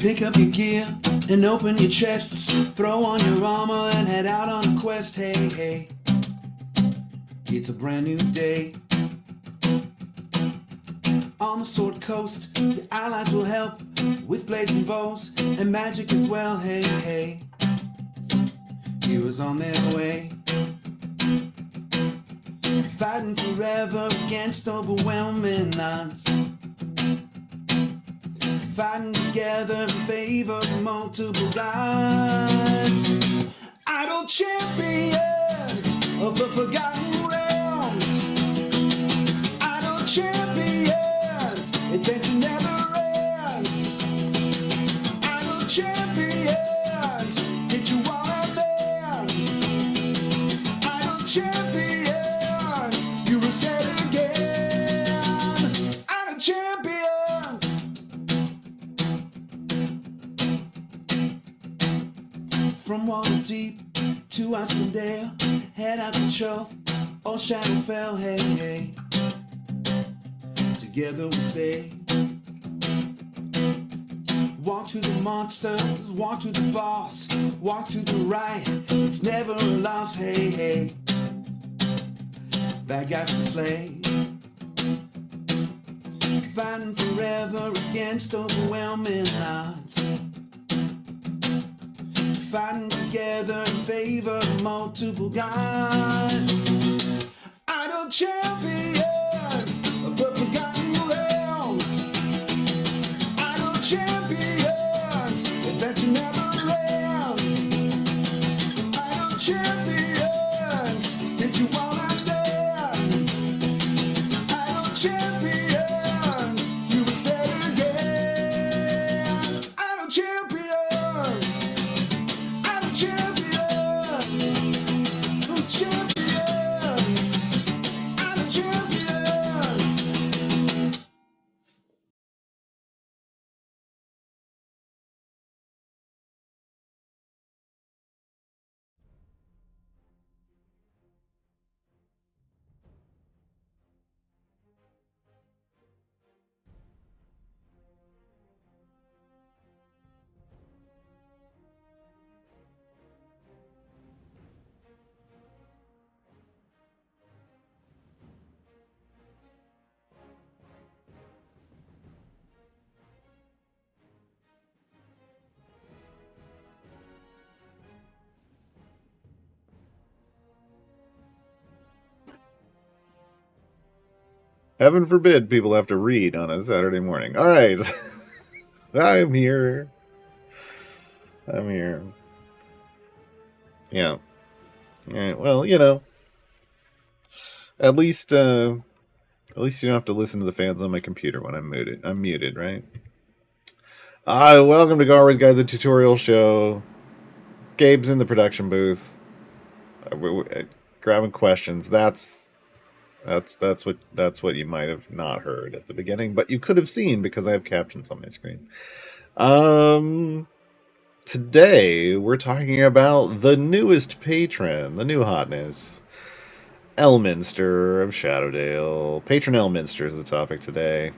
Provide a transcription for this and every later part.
Pick up your gear and open your chests. Throw on your armor and head out on a quest. Hey, hey, it's a brand new day. On the Sword Coast, your allies will help with blades and bows and magic as well. Hey, hey, heroes on their way, fighting forever against overwhelming odds, fighting together in favor of multiple gods. Idle champions of the forgotten realms, idle champions, adventure never ends. Idle champions, get you all out there. Idle champions, you will say again. Idle champions. From Waterdeep to Icewind, head out to Chull or Shadowfell. Hey, hey, together we stay. Walk to the monsters, walk to the boss, walk to the right, it's never a loss. Hey, hey, bad guys to slay, fighting forever against overwhelming odds, fighting together in favor of multiple gods. Idle champions of the forgotten realms, idle champions, adventure never ends. Idle champions, get you all out there. Idle champions, you will say it again. Idle champions, idle champions, idle champions, idle champions. Heaven forbid people have to read on a Saturday morning. All right. I'm here. I'm here. Yeah. All right. Well, you know, at least you don't have to listen to the fans on my computer when I'm muted. I'm muted, right? Welcome to Gaarawarr's Guide, the tutorial show. Gabe's in the production booth, grabbing questions. That's what you might have not heard at the beginning, but you could have seen because I have captions on my screen. Today we're talking about the newest patron, the new hotness, Elminster of Shadowdale. Patron Elminster is the topic today.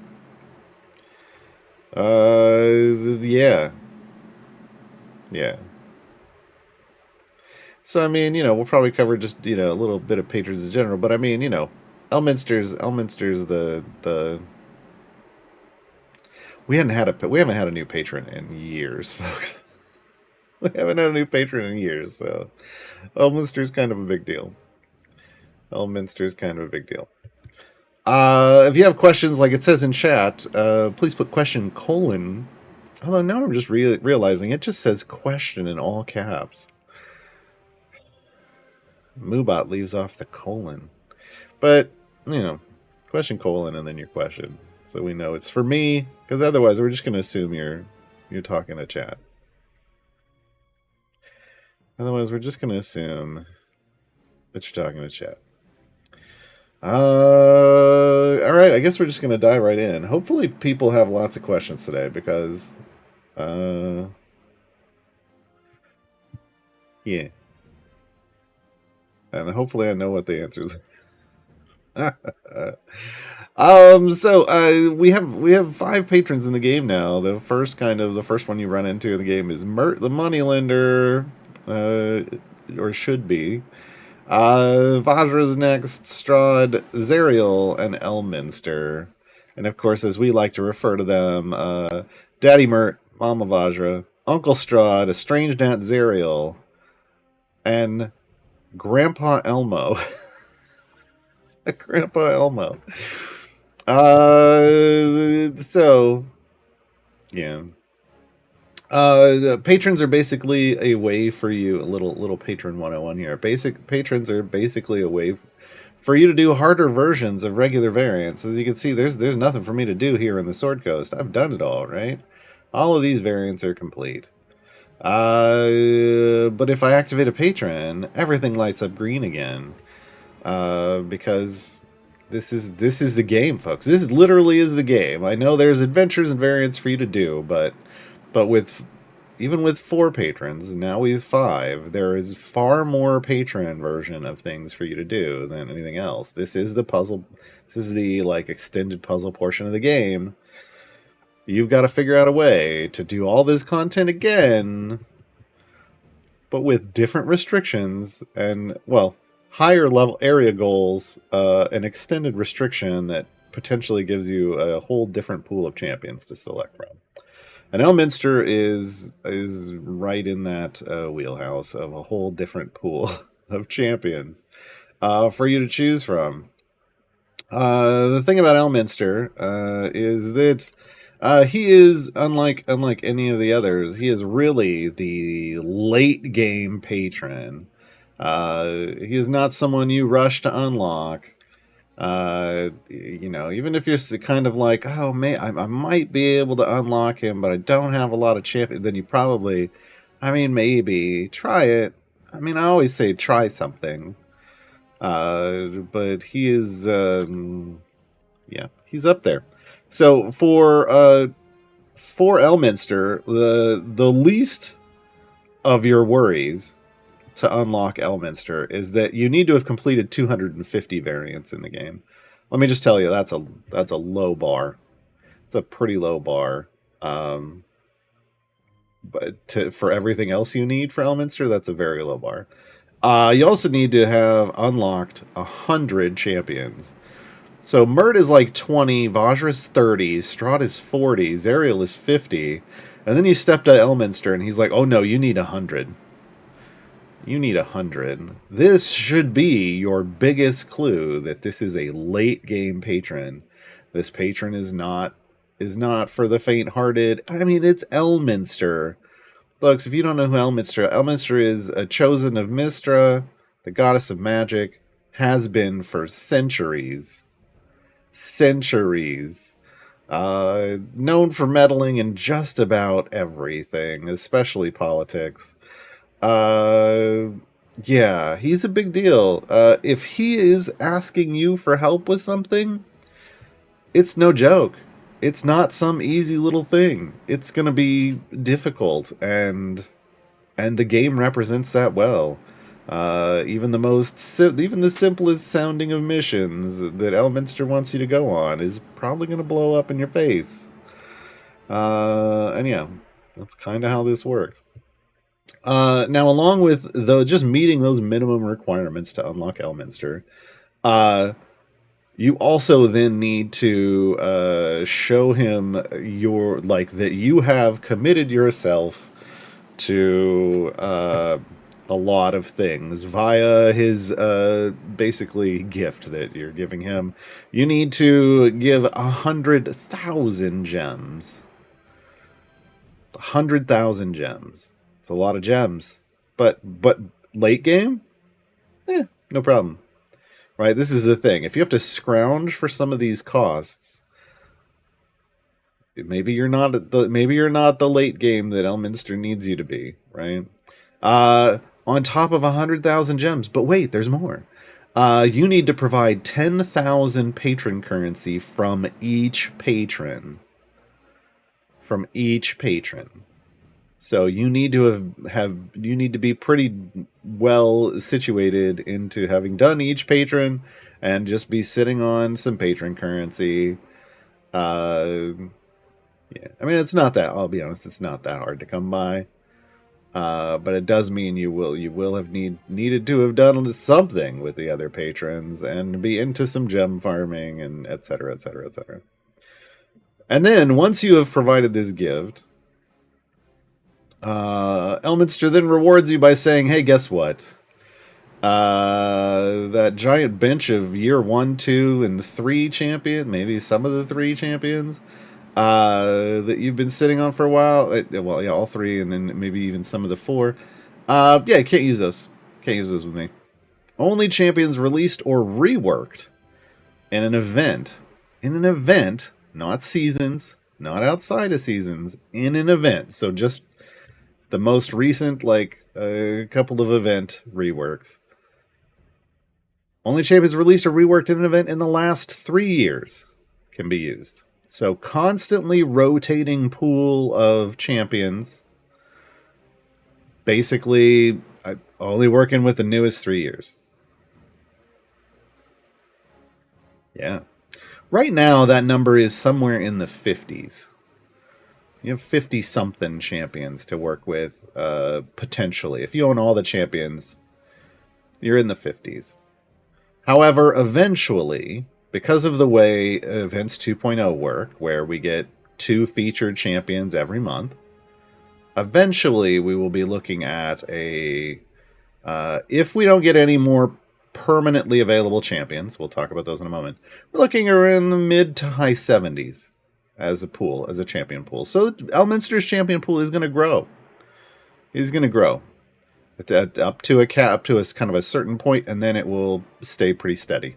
Yeah. So I mean, you know, we'll probably cover just, you know, a little bit of patrons in general, but I mean, you know, Elminster's the we haven't had a new patron in years, folks. We haven't had a new patron in years, so Elminster's kind of a big deal. If you have questions, like it says in chat, please put question colon. Although now I'm just realizing it just says question in all caps. Moobot leaves off the colon. But, you know, question colon and then your question. So we know it's for me, because otherwise we're just going to assume you're talking to chat. Otherwise we're just going to assume that you're talking to chat. Alright, I guess we're just going to dive right in. Hopefully people have lots of questions today, because, yeah. And hopefully I know what the answers are. We have 5 patrons in the game now. The first one you run into in the game is Mert the Moneylender, or should be. Vajra's next, Strahd, Zariel, and Elminster. And of course, as we like to refer to them, Daddy Mert, Mama Vajra, Uncle Strahd, Estranged Aunt Zariel, and Grandpa Elmo. Grandpa Elmo. So yeah. Patrons are basically a way for you. A little patron 101 here. Patrons are basically a way for you to do harder versions of regular variants. As you can see, there's nothing for me to do here in the Sword Coast. I've done it all, right? All of these variants are complete. But if I activate a patron, everything lights up green again. Because this is the game, folks. This literally is the game. I know there's adventures and variants for you to do, but even with 4 patrons, now we have 5, there is far more patron version of things for you to do than anything else. This is the puzzle. This is the extended puzzle portion of the game. You've got to figure out a way to do all this content again, but with different restrictions and, well, higher level area goals, an extended restriction that potentially gives you a whole different pool of champions to select from. And Elminster is right in that wheelhouse of a whole different pool of champions for you to choose from. The thing about Elminster is that he is unlike any of the others. He is really the late game patron. He is not someone you rush to unlock. Even if you're kind of like, oh man, I might be able to unlock him, but I don't have a lot of champions, then you probably, maybe try it. I always say try something. But he is, he's up there. So for Elminster, the least of your worries to unlock Elminster is that you need to have completed 250 variants in the game. Let me just tell you, that's a low bar. It's a pretty low bar. But for everything else you need for Elminster, that's a very low bar. You also need to have unlocked 100 champions. So Mert is 20, Vajra's 30, Strahd is 40, Zariel is 50, and then you step to Elminster and he's like, oh no, you need 100. You need 100. This should be your biggest clue that this is a late game patron. This patron is not for the faint-hearted. It's Elminster. Folks, if you don't know who Elminster is a chosen of Mystra, the goddess of magic, has been for centuries. Known for meddling in just about everything, especially politics. He's a big deal. If he is asking you for help with something, it's no joke. It's not some easy little thing. It's gonna be difficult, and the game represents that well. Even the simplest sounding of missions that Elminster wants you to go on is probably gonna blow up in your face. That's kind of how this works. Now, along with just meeting those minimum requirements to unlock Elminster, you also then need to show him that you have committed yourself to a lot of things via his basically gift that you're giving him. You need to give 100,000 gems. 100,000 gems. It's a lot of gems, but late game, no problem, right? This is the thing. If you have to scrounge for some of these costs, maybe you're not the late game that Elminster needs you to be, right? On top of 100,000 gems, but wait, there's more. You need to provide 10,000 patron currency from each patron. So you need to you need to be pretty well situated into having done each patron and just be sitting on some patron currency. Yeah, I mean, it's not that. I'll be honest, it's not that hard to come by. But it does mean you will have needed to have done something with the other patrons and be into some gem farming and etc. etc. etc. And then once you have provided this gift, Elminster then rewards you by saying, "Hey, guess what? That giant bench of year 1, 2, and 3 champion, maybe some of the 3 champions, that you've been sitting on for a while. Well, yeah, all 3, and then maybe even some of the 4. Yeah, can't use those. Can't use those with me. Only champions released or reworked in an event. In an event, not seasons, not outside of seasons. In an event. So just the most recent, like a couple of event reworks. Only champions released or reworked in an event in the last 3 years can be used. So constantly rotating pool of champions. Basically, only working with the newest 3 years. Yeah. Right now, that number is somewhere in the 50s. You have 50-something champions to work with, potentially. If you own all the champions, you're in the 50s. However, eventually, because of the way Events 2.0 work, where we get 2 featured champions every month, eventually we will be looking at a... if we don't get any more permanently available champions, we'll talk about those in a moment, we're looking around the mid to high 70s as a pool, as a champion pool. So Elminster's champion pool is going to grow. He's going to grow. Up to a kind of a certain point, and then it will stay pretty steady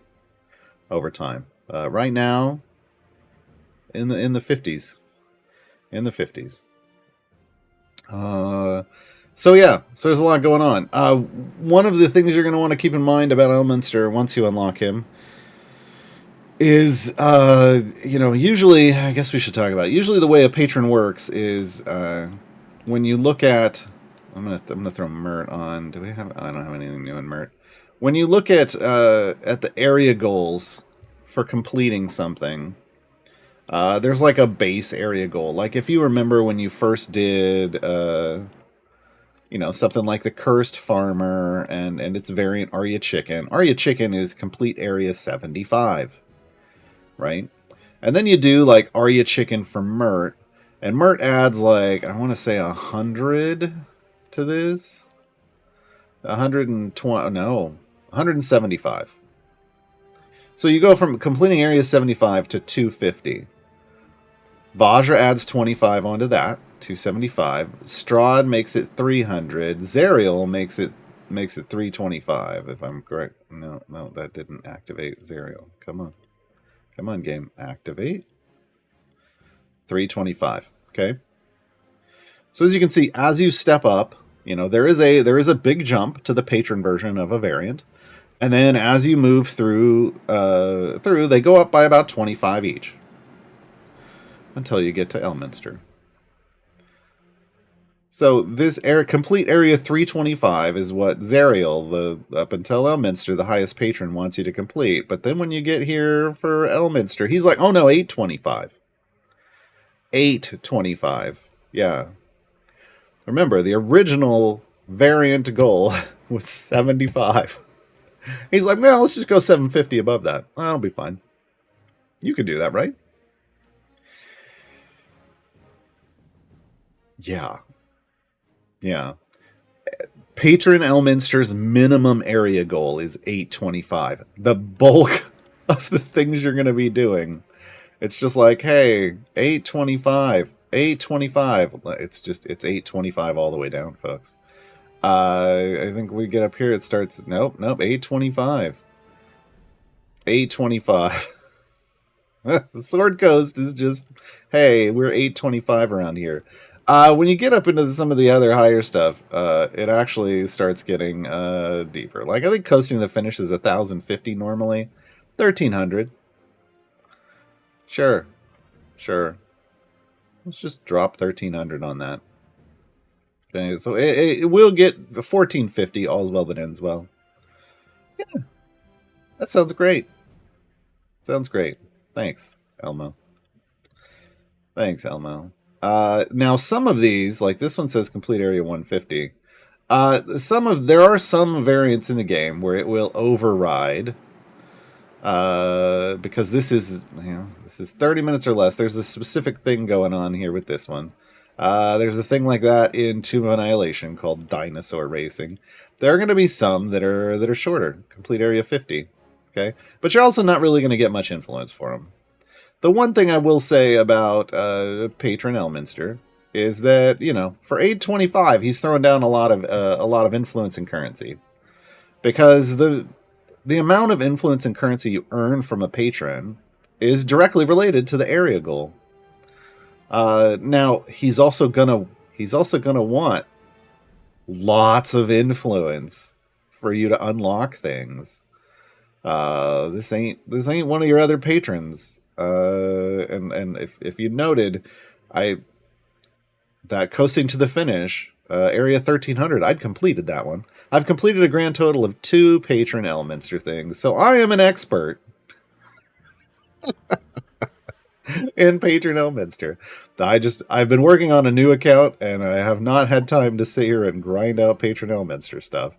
over time. Right now, in the 50s, in the 50s. So yeah, so there's a lot going on. One of the things you're going to want to keep in mind about Elminster once you unlock him is, usually, I guess we should talk about it. Usually the way a patron works is when you look at. I'm gonna throw Mert on. Do we have? I don't have anything new in Mert. When you look at the area goals for completing something, there's like a base area goal. Like if you remember when you first did, something like the Cursed Farmer and its variant Arya Chicken. Arya Chicken is complete area 75, right? And then you do like Arya Chicken for Mert, and Mert adds like I want to say 100. To this 175. So you go from completing area 75 to 250. Vajra adds 25 onto that, 275. Strahd makes it 300. Zariel makes it 325, if I'm correct. No, that didn't activate Zariel. Come on, game, activate. 325. Okay. So as you can see, as you step up, there is a big jump to the patron version of a variant, and then as you move through, they go up by about 25 each until you get to Elminster. So this complete area 325 is what Zariel, up until Elminster, the highest patron, wants you to complete. But then when you get here for Elminster, he's like, oh no, 825. 825. Yeah. Remember, the original variant goal was 75. He's like, well, let's just go 750 above that. That'll be fine. You can do that, right? Yeah. Yeah. Patron Elminster's minimum area goal is 825. The bulk of the things you're going to be doing. It's just like, hey, 825. 825. It's 825 all the way down, folks. I think we get up here. It starts. Nope. 825. 825. The Sword Coast is just, hey, we're 825 around here. When you get up into some of the other higher stuff, it actually starts getting deeper. Like I think coasting to the finish is 1,050 normally. 1,300. Sure. Let's just drop 1,300 on that. Okay, so it will get 1,450. All's well that ends well. Yeah. That sounds great. Sounds great. Thanks, Elmo. Thanks, Elmo. Now some of these, like this one says complete area 150. There are some variants in the game where it will override. Because this is 30 minutes or less. There's a specific thing going on here with this one. There's a thing like that in Tomb of Annihilation called Dinosaur Racing. There are going to be some that are shorter, complete area 50. Okay, but you're also not really going to get much influence for them. The one thing I will say about Patron Elminster is that for 825 he's throwing down a lot of influence and currency, because the amount of influence and currency you earn from a patron is directly related to the area goal. Now he's also gonna want lots of influence for you to unlock things. This ain't one of your other patrons. And if you noted, that coasting to the finish, area 1300, I'd completed that one. I've completed a grand total of 2 Patron Elminster things, so I am an expert in Patron Elminster. I've been working on a new account, and I have not had time to sit here and grind out Patron Elminster stuff.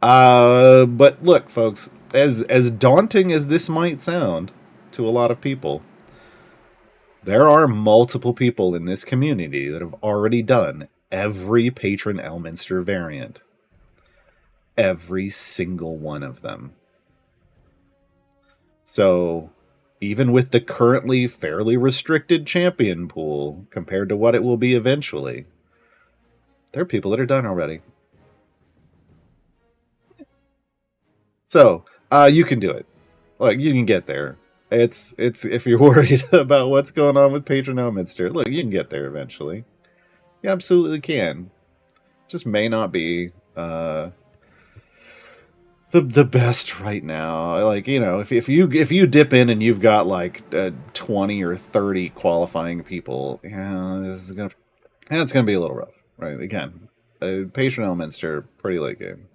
But look, folks, as daunting as this might sound to a lot of people, there are multiple people in this community that have already done every Patron Elminster variant. Every single one of them. So, even with the currently fairly restricted champion pool compared to what it will be eventually, there are people that are done already. So, you can do it. Like, you can get there. It's if you're worried about what's going on with Patron Elminster, look, you can get there eventually. You absolutely can. Just may not be the best right now. Like, if you dip in and you've got like 20 or 30 qualifying people, it's gonna be a little rough, right? Again, Patron Elminster, pretty late game.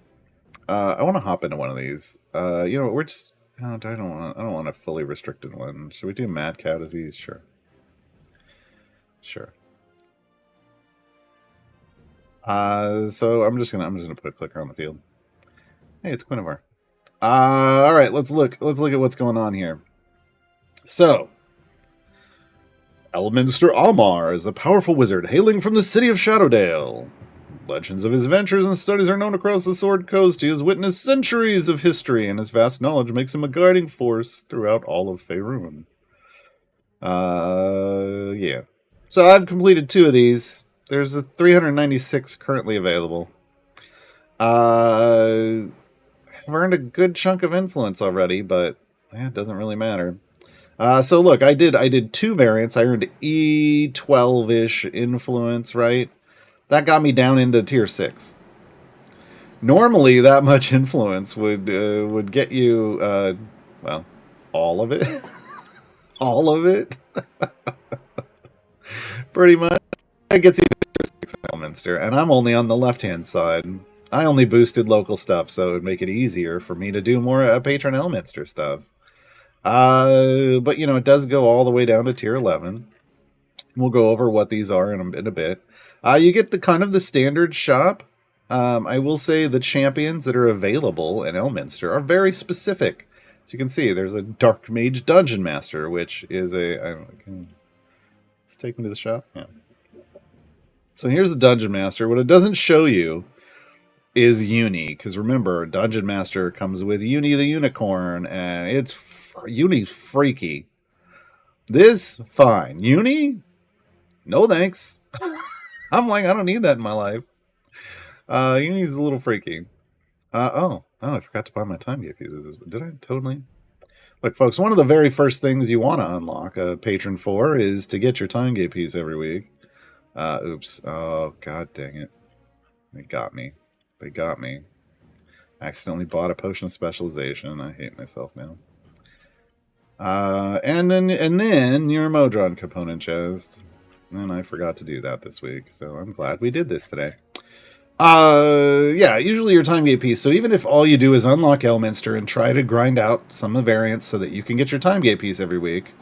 I want to hop into one of these. We're just I don't want a fully restricted one. Should we do mad cow disease? Sure. So I'm just gonna put a clicker on the field. Hey, it's Quinavar. All right, let's look at what's going on here. So, Elminster Almar is a powerful wizard hailing from the city of Shadowdale. Legends of his adventures and studies are known across the Sword Coast. He has witnessed centuries of history, and his vast knowledge makes him a guiding force throughout all of Faerun. Yeah. So I've completed 2 of these. There's a 396 currently available. I've earned a good chunk of influence already, but it doesn't really matter. So look, I did 2 variants. I earned E12-ish influence, right? That got me down into tier 6. Normally, that much influence would get you, all of it. All of it. Pretty much. It gets you to tier 6 in Elminster, and I'm only on the left-hand side. I only boosted local stuff, so it would make it easier for me to do more Patron Elminster stuff. But, it does go all the way down to tier 11. We'll go over what these are in a bit. You get the standard shop. I will say the champions that are available in Elminster are very specific. As you can see, there's a Dark Mage Dungeon Master, which is let's take me to the shop. Yeah. So here's the Dungeon Master. What it doesn't show you is Uni, because remember, Dungeon Master comes with Uni the Unicorn, and Uni's freaky. This, fine. Uni? No thanks. I'm like, I don't need that in my life. Uni's a little freaky. I forgot to buy my time gate pieces. Did I totally? Look, folks, one of the very first things you want to unlock a patron for is to get your time gate piece every week. Oops. Oh, god dang it. They got me. I accidentally bought a potion of specialization. I hate myself now. And then your Modron component chest. And I forgot to do that this week, so I'm glad we did this today. Yeah, usually your time gate piece. So even if all you do is unlock Elminster and try to grind out some of the variants so that you can get your time gate piece every week,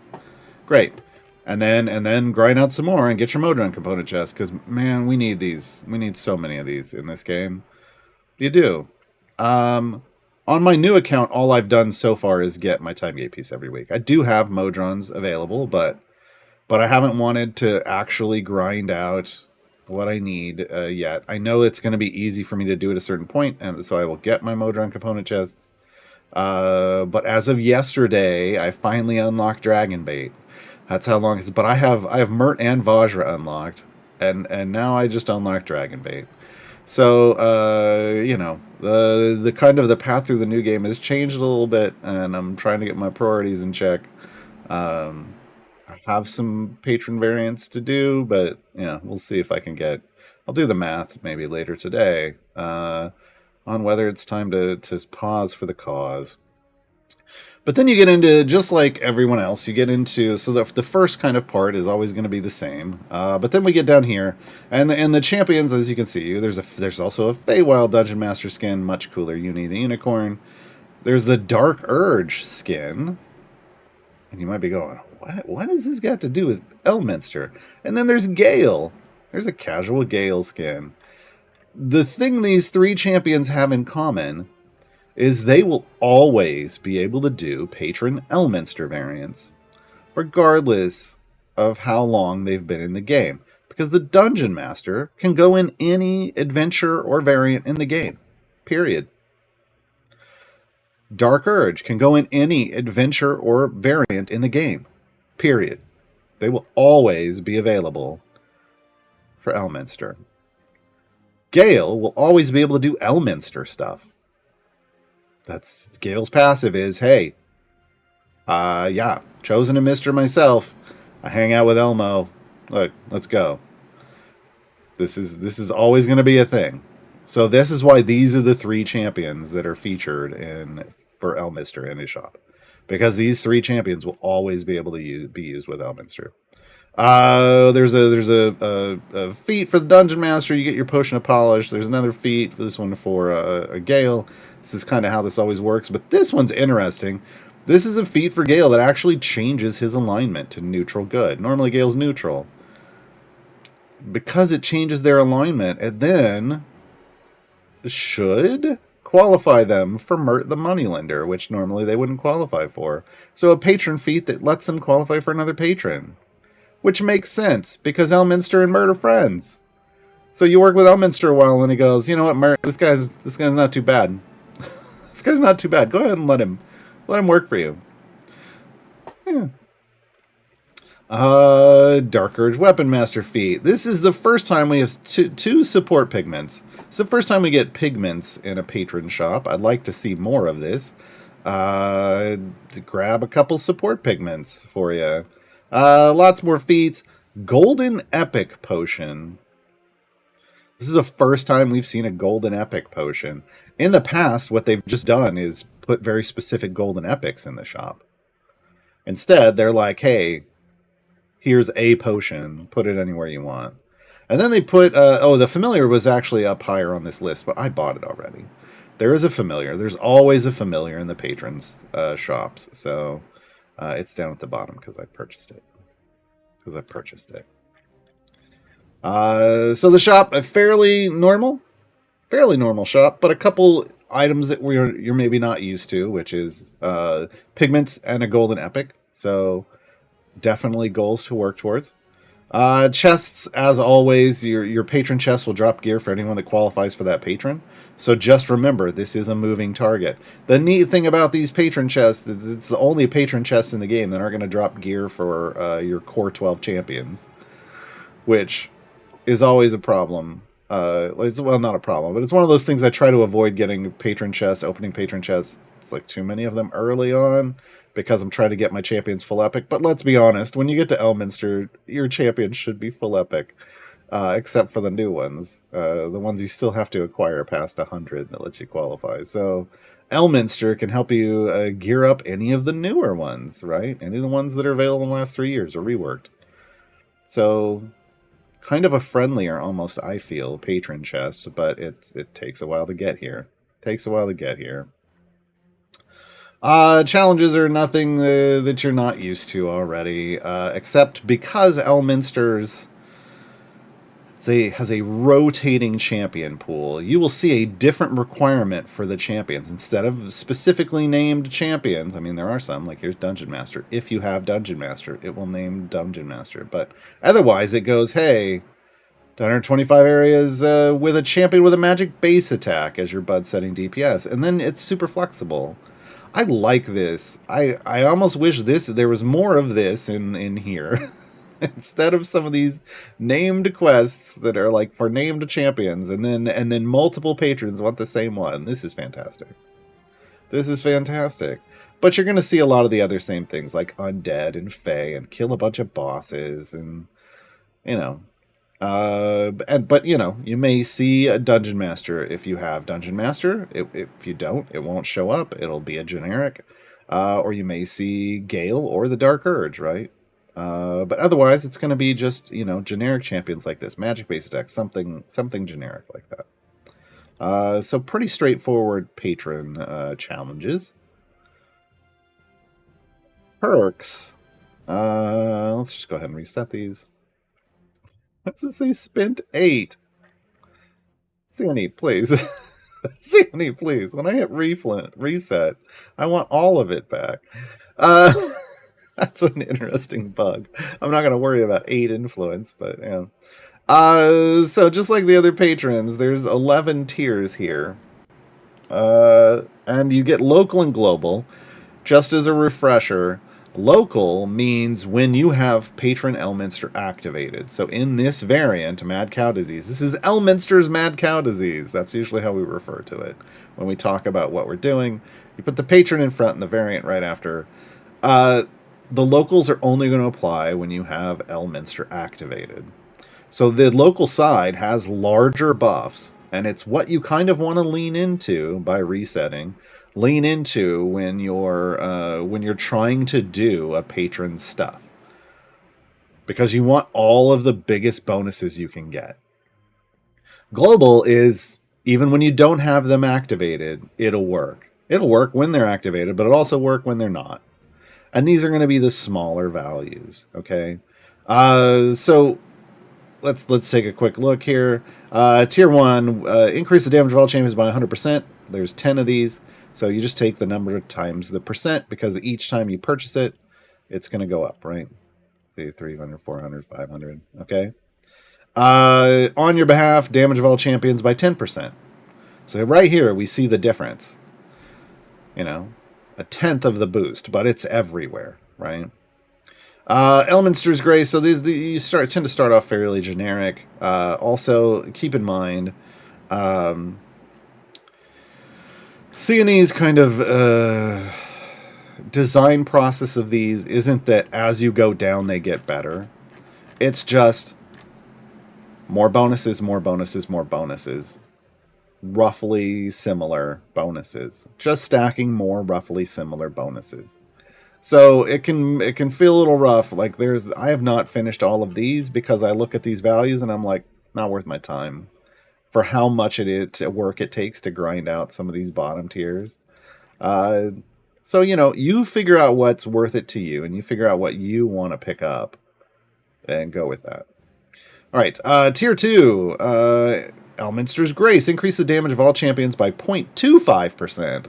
great. And then grind out some more and get your Modron component chest, because man, we need these. We need so many of these in this game. You do. On my new account, all I've done so far is get my time gate piece every week. I do have Modrons available, but I haven't wanted to actually grind out what I need yet. I know it's going to be easy for me to do at a certain point, and so I will get my Modron component chests. But as of yesterday, I finally unlocked Dragon Bait. That's how long it's. But I have Mert and Vajra unlocked, and now I just unlocked Dragon Bait. So the kind of the path through the new game has changed a little bit, and I'm trying to get my priorities in check. I have some patron variants to do, but we'll see if I can get. I'll do the math maybe later today on whether it's time to pause for the cause. But then you get into, just like everyone else, you get into, so the first kind of part is always going to be the same. But then we get down here, and the champions, as you can see, there's also a Feywild Dungeon Master skin, much cooler, Uni the Unicorn. There's the Dark Urge skin. And you might be going, what does this got to do with Elminster? And then there's Gale. There's a casual Gale skin. The thing these three champions have in common is they will always be able to do Patron Elminster variants, regardless of how long they've been in the game. Because the Dungeon Master can go in any adventure or variant in the game. Period. Dark Urge can go in any adventure or variant in the game. Period. They will always be available for Elminster. Gale will always be able to do Elminster stuff. That's Gale's passive is, hey, chosen a mister myself. I hang out with Elmo. Look, let's go. This is always going to be a thing. So this is why these are the three champions that are featured for Elminster in his shop, because these three champions will always be able to be used with Elminster. There's a feat for the Dungeon Master. You get your Potion of Polish. There's another feat. This one for a Gale. This is kind of how this always works, but this one's interesting. This is a feat for Gale that actually changes his alignment to neutral good. Normally Gale's neutral. Because it changes their alignment, it then should qualify them for Mert the Moneylender, which normally they wouldn't qualify for. So a patron feat that lets them qualify for another patron. Which makes sense, because Elminster and Mert are friends. So you work with Elminster a while, and he goes, you know what, Mert, this guy's not too bad. This guy's not too bad. Go ahead and let him work for you. Yeah. Dark Urge Weapon Master feat. This is the first time we have two support pigments. It's the first time we get pigments in a patron shop. I'd like to see more of this. To grab a couple support pigments for you. Lots more feats. Golden Epic Potion. This is the first time we've seen a Golden Epic Potion. In the past, what they've just done is put very specific Golden Epics in the shop. Instead, they're like, hey, here's a potion. Put it anywhere you want. And then they put... the Familiar was actually up higher on this list, but I bought it already. There is a Familiar. There's always a Familiar in the patrons' shops. So it's down at the bottom because I purchased it. So the shop, a fairly normal shop, but a couple items that you're maybe not used to, which is pigments and a Golden Epic. So definitely goals to work towards. Chests, as always, your patron chest will drop gear for anyone that qualifies for that patron. So just remember, this is a moving target. The neat thing about these patron chests is it's the only patron chests in the game that aren't going to drop gear for your core 12 champions, which is always a problem. It's not a problem, but it's one of those things I try to avoid getting opening patron chests. It's like too many of them early on, because I'm trying to get my champions full epic. But let's be honest, when you get to Elminster, your champions should be full epic, except for the new ones. The ones you still have to acquire past 100 that lets you qualify. So Elminster can help you gear up any of the newer ones, right? Any of the ones that are available in the last 3 years or reworked. So kind of a friendlier, almost, I feel, patron chest, but it takes a while to get here. Takes a while to get here. Challenges are nothing that you're not used to already, except because Elminster's has a rotating champion pool. You will see a different requirement for the champions. Instead of specifically named champions, I mean, there are some, like here's Dungeon Master. If you have Dungeon Master, it will name Dungeon Master. But otherwise, it goes, hey, 125 areas with a champion with a magic base attack as your bud setting DPS. And then it's super flexible. I like this. I almost wish there was more of this in here. Instead of some of these named quests that are like for named champions, and then multiple patrons want the same one. This is fantastic. This is fantastic. But you're going to see a lot of the other same things, like undead and fey, and kill a bunch of bosses, and you know. But you know, you may see a Dungeon Master if you have Dungeon Master. If you don't, it won't show up. It'll be a generic. Or you may see Gale or the Dark Urge, right? But otherwise, it's going to be just, you know, generic champions like this. Magic-based attacks, something generic like that. So pretty straightforward patron challenges. Perks. Let's just go ahead and reset these. What does it say? Spent 8. Sandy, please. Sandy, please. When I hit reset, I want all of it back. That's an interesting bug. I'm not going to worry about 8 influence, but yeah. So just like the other patrons, there's 11 tiers here. And you get local and global. Just as a refresher, local means when you have Patron Elminster activated. So in this variant, Mad Cow Disease, this is Elminster's Mad Cow Disease. That's usually how we refer to it when we talk about what we're doing. You put the patron in front and the variant right after. The locals are only going to apply when you have Elminster activated. So the local side has larger buffs, and it's what you kind of want to lean into by resetting. Lean into when you're trying to do a patron stuff, because you want all of the biggest bonuses you can get. Global is even when you don't have them activated, it'll work. It'll work when they're activated, but it'll also work when they're not. And these are going to be the smaller values, okay? So let's take a quick look here. Tier 1, increase the damage of all champions by 100%. There's 10 of these. So you just take the number times the percent, because each time you purchase it, it's going to go up, right? 300, 400, 500, okay? On your behalf, damage of all champions by 10%. So right here, we see the difference. You know, a tenth of the boost, but it's everywhere, right? Elminster's Grace. So you tend to start off fairly generic. Also, keep in mind, C&E's kind of design process of these isn't that as you go down they get better. It's just more bonuses, more bonuses, more bonuses. Roughly similar bonuses. Just stacking more roughly similar bonuses. So it can feel a little rough. Like I have not finished all of these because I look at these values and I'm like, not worth my time for how much work it takes to grind out some of these bottom tiers. So, you know, you figure out what's worth it to you, and you figure out what you want to pick up and go with that. All right, tier 2, Elminster's Grace. Increase the damage of all champions by 0.25%.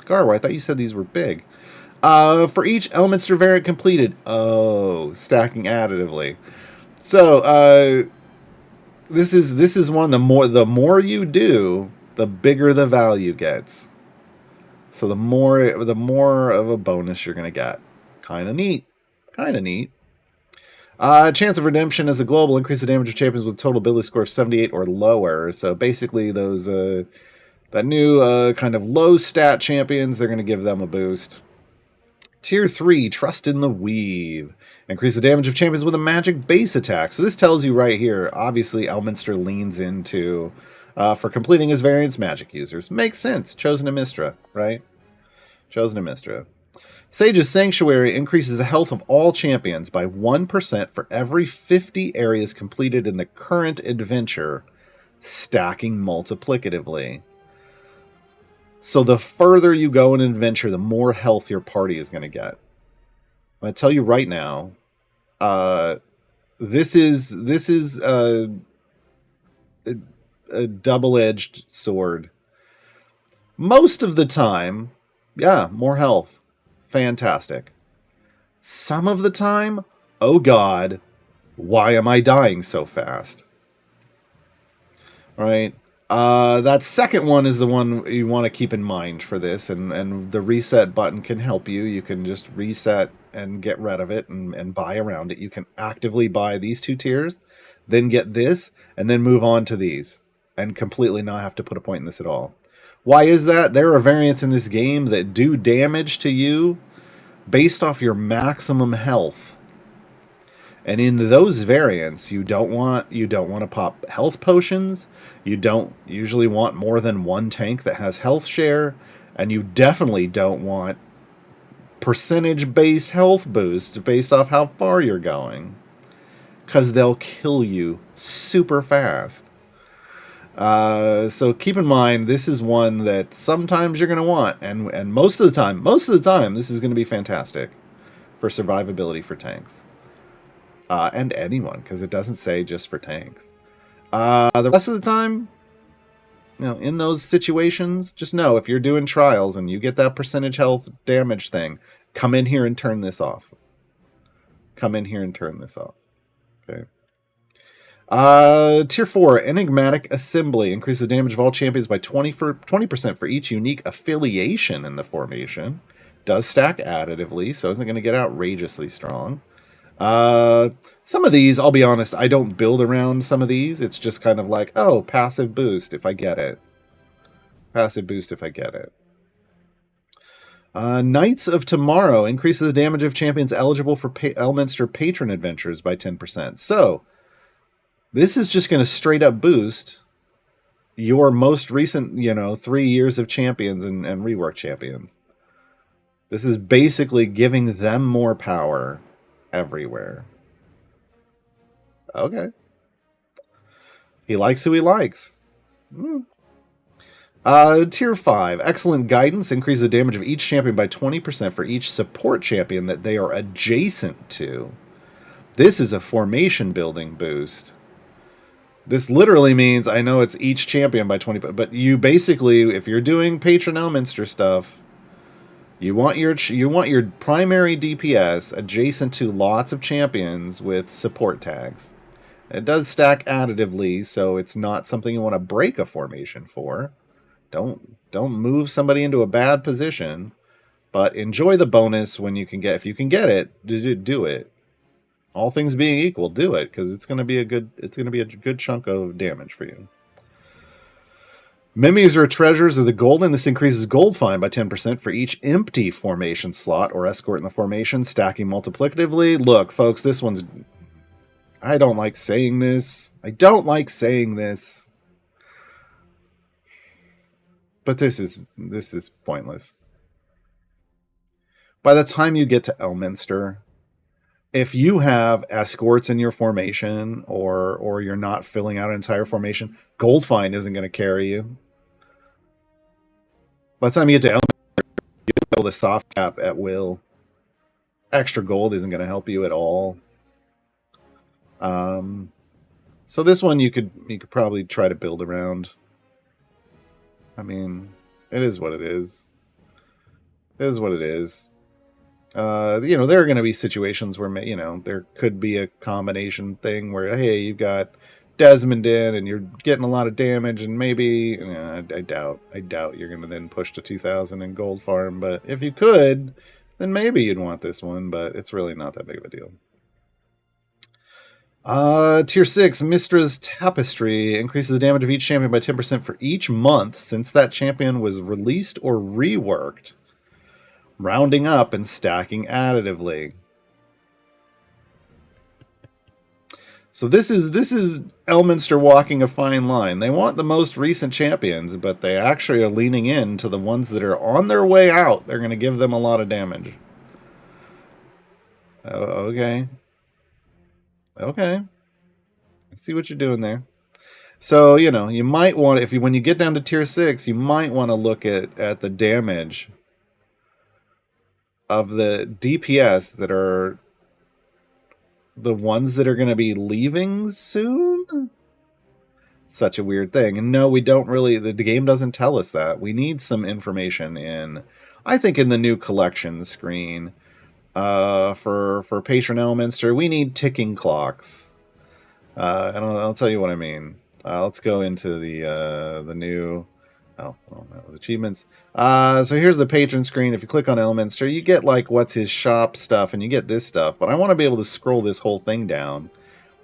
Gaarawarr, I thought you said these were big. For each Elminster variant completed. Oh, stacking additively. So, this is one, the more you do, the bigger the value gets. So the more of a bonus you're going to get. Kind of neat. Kind of neat. Chance of redemption as a global. Increase the damage of champions with a total ability score of 78 or lower. So basically those that new kind of low stat champions, they're going to give them a boost. Tier 3, Trust in the Weave. Increase the damage of champions with a magic base attack. So this tells you right here, obviously Elminster leans into, for completing his variants, magic users. Makes sense. Chosen a Mistra, right? Chosen a Mistra. Sage's Sanctuary increases the health of all champions by 1% for every 50 areas completed in the current adventure, stacking multiplicatively. So the further you go in an adventure, the more health your party is going to get. I'm going to tell you right now, this is a double-edged sword. Most of the time, yeah, more health. Fantastic. Some of the time, oh god, why am I dying so fast? All right. That second one is the one you want to keep in mind for this, and the reset button can help you. You can just reset and get rid of it and buy around it. You can actively buy these 2 tiers, then get this, and then move on to these, and completely not have to put a point in this at all. Why is that? There are variants in this game that do damage to you based off your maximum health. And in those variants, you don't want to pop health potions. You don't usually want more than 1 tank that has health share, and you definitely don't want percentage-based health boost based off how far you're going, because they'll kill you super fast. So keep in mind, this is one that sometimes you're going to want, and most of the time, this is going to be fantastic for survivability for tanks. And anyone, because it doesn't say just for tanks. The rest of the time, in those situations, just know if you're doing trials and you get that percentage health damage thing, come in here and turn this off. Okay. Tier 4, Enigmatic Assembly. Increases the damage of all champions by 20% for each unique affiliation in the formation. Does stack additively, so isn't going to get outrageously strong. Some of these, I'll be honest, I don't build around some of these. It's just kind of like, oh, passive boost if I get it. Knights of Tomorrow increases the damage of champions eligible for Elminster patron adventures by 10%. So, this is just going to straight up boost your most recent, 3 years of champions and rework champions. This is basically giving them more power everywhere. Okay. He likes who he likes. Tier 5. Excellent Guidance. Increases the damage of each champion by 20% for each support champion that they are adjacent to. This is a formation building boost. This literally means, I know it's each champion by 20, but you basically, if you're doing Patron Elminster stuff, you want your primary DPS adjacent to lots of champions with support tags. It does stack additively, so it's not something you want to break a formation for. Don't move somebody into a bad position, but enjoy the bonus when you can get. If you can get it, do it. All things being equal, do it, because it's going to be a good chunk of damage for you. Mimes or treasures of the golden. This increases gold find by 10% for each empty formation slot or escort in the formation, stacking multiplicatively. Look, folks, this one's... I don't like saying this. But this is pointless. By the time you get to Elminster, if you have escorts in your formation or you're not filling out an entire formation, gold find isn't going to carry you. By the time you get to Elminster, you build a soft cap at will. Extra gold isn't going to help you at all. So this one you could probably try to build around. I mean, it is what it is. There are going to be situations where, there could be a combination thing where, hey, you've got Desmond in and you're getting a lot of damage, and maybe, I doubt you're going to then push to 2,000 in gold farm. But if you could, then maybe you'd want this one, but it's really not that big of a deal. Tier 6, Mistra's Tapestry increases the damage of each champion by 10% for each month since that champion was released or reworked, rounding up and stacking additively. So this is Elminster walking a fine line. They want the most recent champions, but they actually are leaning in to the ones that are on their way out. They're going to give them a lot of damage. Oh, okay. Okay. I see what you're doing there. So, you know, you might want, if you, when you get down to tier 6, you might want to look at the damage of the DPS that are the ones that are going to be leaving soon. Such a weird thing. And no, we don't really, the game doesn't tell us that. We need some information in, I think, in the new collection screen. For Patron Elminster, we need ticking clocks. And I'll tell you what I mean. Let's go into the new. Oh, well, that was achievements. So here's the patron screen. If you click on Elminster, you get like what's his shop stuff, and you get this stuff. But I want to be able to scroll this whole thing down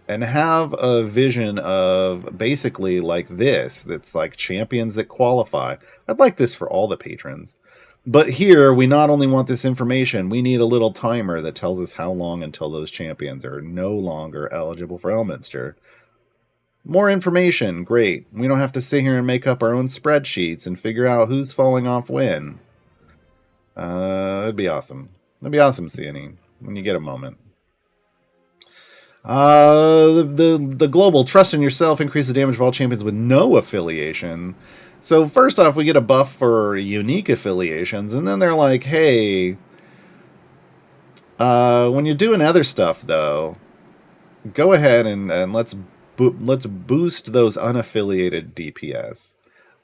and have a vision of basically like this. That's like champions that qualify. I'd like this for all the patrons. But here, we not only want this information, we need a little timer that tells us how long until those champions are no longer eligible for Elminster. More information, great. We don't have to sit here and make up our own spreadsheets and figure out who's falling off when. It'd be awesome. It'd be awesome, Cianine, when you get a moment. The global trust in yourself, increase the damage of all champions with no affiliation. So first off, we get a buff for unique affiliations, and then they're like, hey, when you're doing other stuff, though, go ahead and let's boost those unaffiliated DPS.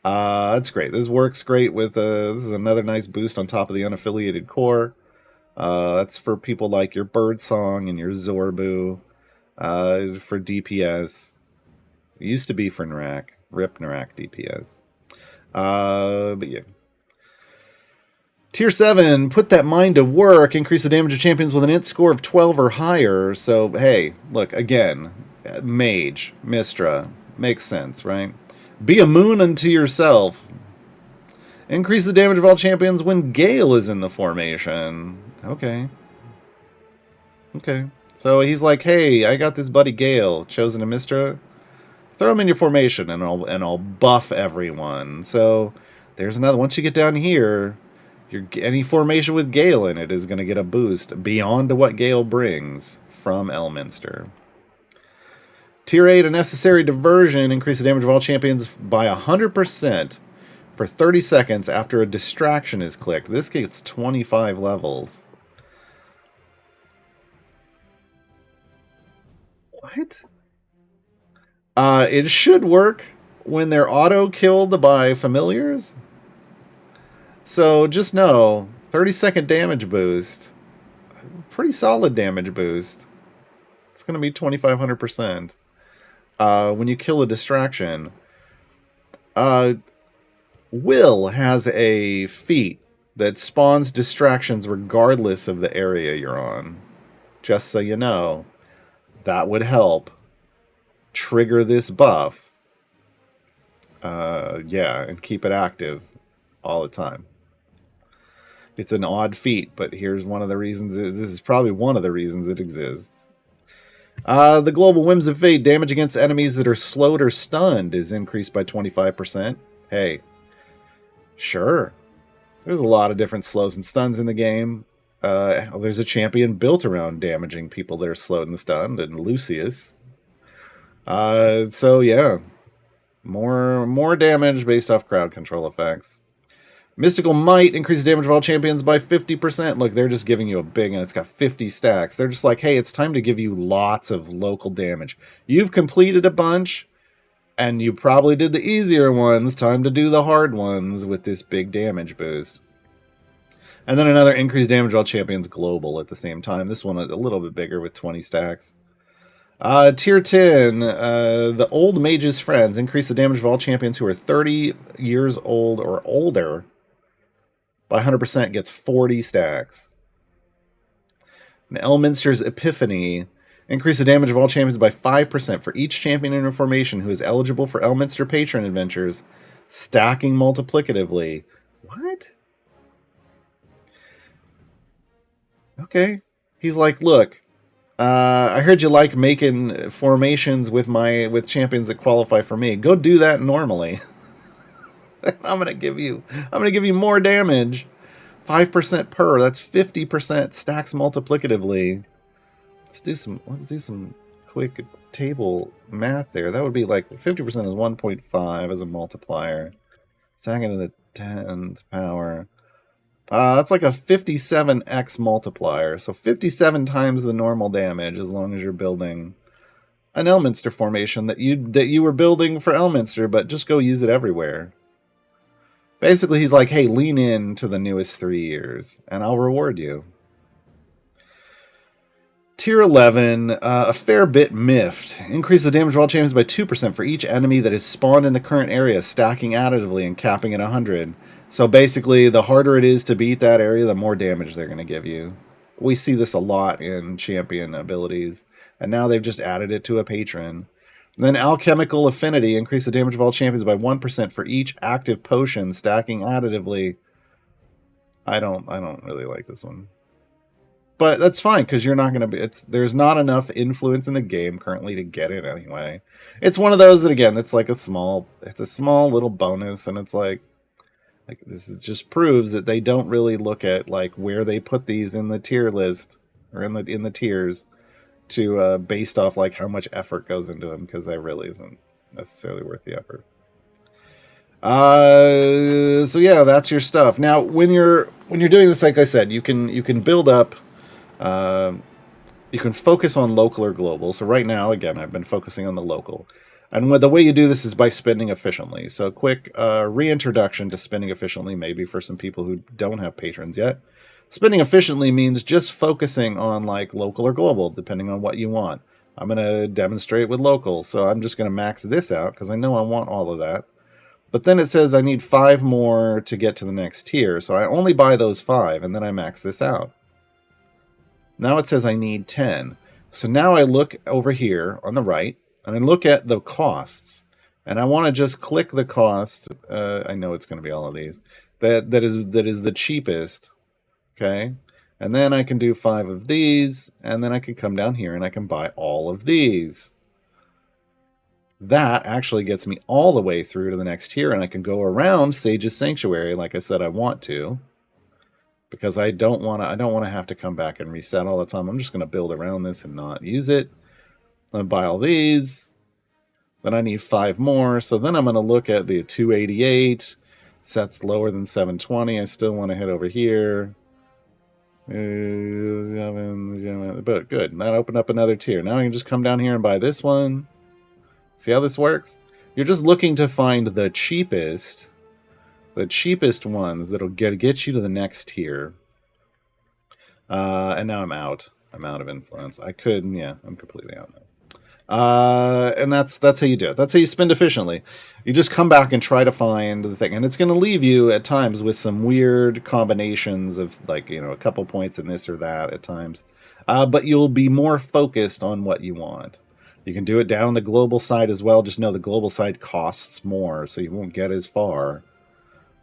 That's great. This works great with, this is another nice boost on top of the unaffiliated core. That's for people like your Birdsong and your Zorbu, for DPS. It used to be for Narak. RIP Narak DPS. But yeah. Tier 7, put that mind to work. Increase the damage of champions with an int score of 12 or higher. So, hey, look, again, Mage, Mistra, makes sense, right? Be a moon unto yourself. Increase the damage of all champions when Gale is in the formation. Okay. Okay. So he's like, hey, I got this buddy Gale, chosen a Mistra. Throw him in your formation, and I'll buff everyone. So there's another. Once you get down here, any formation with Gale in it is going to get a boost beyond what Gale brings from Elminster. Tier 8, a necessary diversion. Increase the damage of all champions by 100% for 30 seconds after a distraction is clicked. This gets 25 levels. What? It should work when they're auto-killed by familiars. So just know, 30-second damage boost. Pretty solid damage boost. It's going to be 2,500%. When you kill a distraction. Will has a feat that spawns distractions regardless of the area you're on. Just so you know, that would help trigger this buff. Yeah, and keep it active all the time. It's an odd feat, but here's one of the reasons. This is probably one of the reasons it exists. The global whims of fate. Damage against enemies that are slowed or stunned is increased by 25%. Hey, sure. There's a lot of different slows and stuns in the game. There's a champion built around damaging people that are slowed and stunned, and Lucius. So yeah, more damage based off crowd control effects. Mystical Might, increase the damage of all champions by 50%. Look, they're just giving you a big, and it's got 50 stacks. They're just like, hey, it's time to give you lots of local damage. You've completed a bunch, and you probably did the easier ones. Time to do the hard ones with this big damage boost. And then another increased damage of all champions global at the same time. This one a little bit bigger with 20 stacks. Tier 10, the Old Mage's Friends. Increase the damage of all champions who are 30 years old or older by 100%, gets 40 stacks. And Elminster's Epiphany. Increase the damage of all champions by 5% for each champion in a formation who is eligible for Elminster Patron Adventures, stacking multiplicatively. What? Okay. He's like, look, I heard you like making formations with champions that qualify for me. Go do that normally. I'm gonna give you more damage. 5% per. That's 50% stacks multiplicatively. Let's do some quick table math there. That would be like 50% is 1.5 as a multiplier. Second to the 10th power. That's like a 57x multiplier. So 57 times the normal damage as long as you're building an Elminster formation that you were building for Elminster, but just go use it everywhere. Basically, he's like, hey, lean in to the newest 3 years, and I'll reward you. Tier 11, a fair bit miffed. Increase the damage of all champions by 2% for each enemy that is spawned in the current area, stacking additively and capping at 100. So basically, the harder it is to beat that area, the more damage they're going to give you. We see this a lot in champion abilities, and now they've just added it to a patron. Then Alchemical Affinity, increase the damage of all champions by 1% for each active potion, stacking additively. I don't really like this one. But that's fine, because you're not going to be... There's not enough influence in the game currently to get it anyway. It's one of those that, again, it's like a small little bonus, and it's like this just proves that they don't really look at like where they put these in the tier list, or in the tiers, to based off like how much effort goes into them, because that really isn't necessarily worth the effort. So yeah, that's your stuff. Now, when you're doing this, like I said, you can build up. You can focus on local or global. So right now, again, I've been focusing on the local. And the way you do this is by spending efficiently. So quick reintroduction to spending efficiently, maybe for some people who don't have patrons yet. Spending efficiently means just focusing on like local or global, depending on what you want. I'm going to demonstrate with local. So I'm just going to max this out because I know I want all of that. But then it says I need 5 more to get to the next tier. So I only buy those 5 and then I max this out. Now it says I need 10. So now I look over here on the right and I look at the costs. And I want to just click the cost. I know it's going to be all of these. That is the cheapest. Okay. And then I can do 5 of these. And then I can come down here and I can buy all of these. That actually gets me all the way through to the next tier. And I can go around Sage's Sanctuary like I said I want to. Because I don't want to have to come back and reset all the time. I'm just going to build around this and not use it. I'm going to buy all these. Then I need 5 more. So then I'm going to look at the 288. Sets lower than 720. I still want to hit over here. But good. That opened up another tier. Now I can just come down here and buy this one. See how this works? You're just looking to find the cheapest ones that'll get you to the next tier. And now I'm out. I'm out of influence. I'm completely out now. And that's how you do it. That's how you spend efficiently. You just come back and try to find the thing. And it's going to leave you at times with some weird combinations of like, a couple points in this or that at times. But you'll be more focused on what you want. You can do it down the global side as well. Just know the global side costs more, so you won't get as far.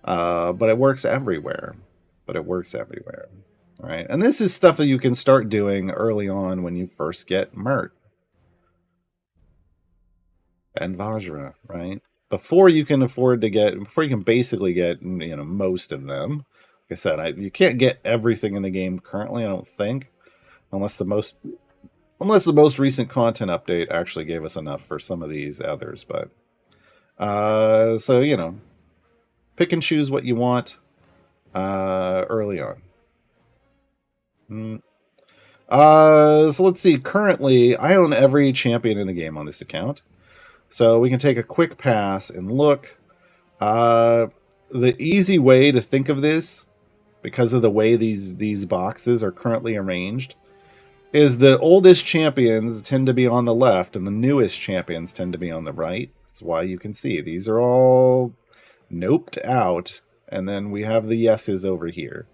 But it works everywhere. All right. And this is stuff that you can start doing early on when you first get Mert and Vajra, right? Before you can basically get, most of them. Like I said, you can't get everything in the game currently, I don't think, unless the most recent content update actually gave us enough for some of these others. But so pick and choose what you want early on. So let's see. Currently, I own every champion in the game on this account. So we can take a quick pass and look. The easy way to think of this, because of the way these boxes are currently arranged, is the oldest champions tend to be on the left and the newest champions tend to be on the right. That's why you can see these are all noped out, and then we have the yeses over here.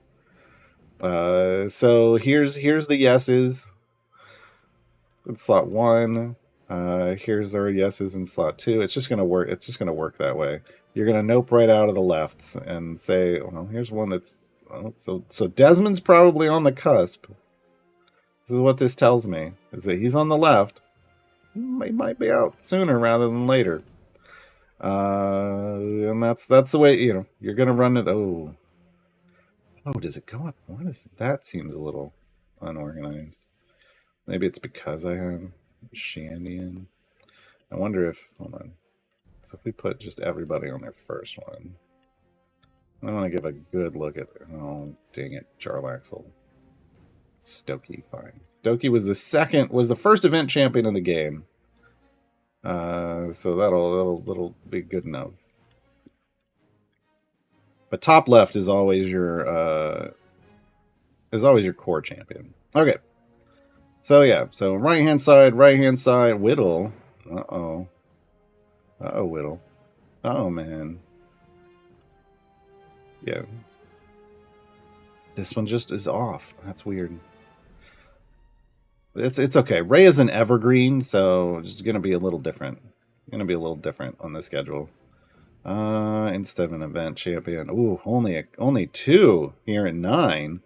So here's the yeses in slot 1. Here's our yeses in slot 2. It's just gonna work. It's just gonna work that way. You're gonna nope right out of the lefts and say, well, here's one that's so Desmond's probably on the cusp. This is what this tells me, is that he's on the left. He might be out sooner rather than later. And that's the way, you're going to run it. Oh, does it go up? What is that? Seems a little unorganized. Maybe it's because I have Shandy in. I wonder if, hold on. So if we put just everybody on their first one, I want to give a good look at it. Oh, dang it, Jarlaxle. Stokey, fine. Stokey was the first event champion in the game. So that'll be good enough. But top left is always your core champion. Okay. So yeah, so right hand side, Whittle. Whittle. Oh man. Yeah. This one just is off. That's weird. It's okay. Ray is an evergreen, so it's gonna be a little different. On the schedule. Instead of an event champion. Ooh, only 2 here at 9.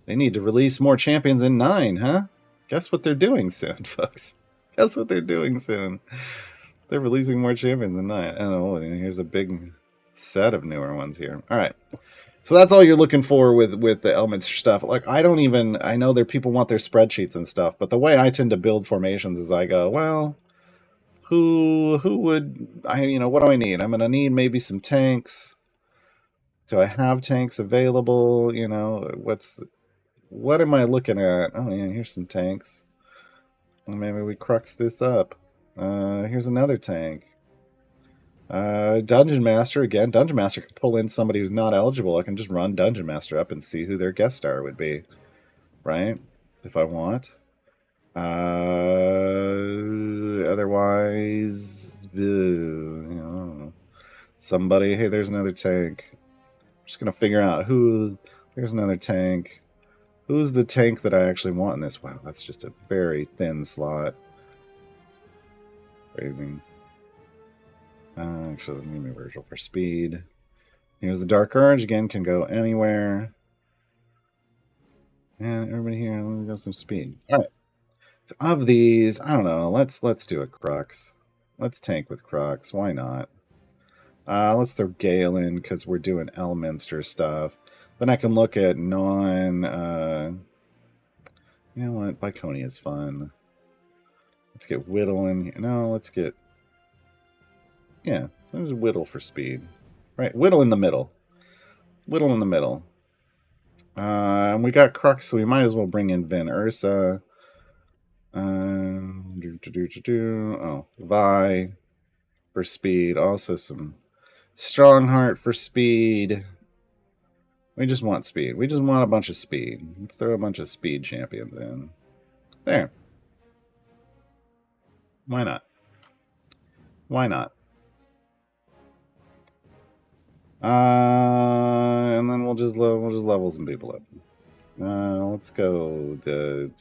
They need to release more champions in 9, huh? Guess what they're doing soon, folks. Guess what they're doing soon. They're releasing more champions in 9. Oh, here's a big set of newer ones here. All right. So that's all you're looking for with the Elminster stuff. Like, I know there people want their spreadsheets and stuff, but the way I tend to build formations is I go, well, who would what do I need? I'm gonna need maybe some tanks. Do I have tanks available? What am I looking at? Oh yeah, here's some tanks. Well, maybe we crux this up. Here's another tank. Dungeon Master again. Dungeon Master can pull in somebody who's not eligible. I can just run Dungeon Master up and see who their guest star would be, right? If I want. Otherwise, somebody. Hey, there's another tank. I'm just gonna figure out who. There's another tank. Who's the tank that I actually want in this? Wow, that's just a very thin slot. Crazy. Actually, let me move Virgil for speed. Here's the Dark Urge. Again, can go anywhere. And everybody here, let me go some speed. All right. So of these, I don't know. Let's do a Crux. Let's tank with Crux. Why not? Let's throw Gale in because we're doing Elminster stuff. Then I can look at non... you know what? Biconia is fun. Let's get Whittle in. No, let's get... Yeah, there's Whittle for speed. Right, Whittle in the middle. And we got Crux, so we might as well bring in Vin Ursa. Vi for speed. Also some Strongheart for speed. We just want speed. We just want a bunch of speed. Let's throw a bunch of speed champions in. There. Why not? And then we'll just level some people up. Let's go to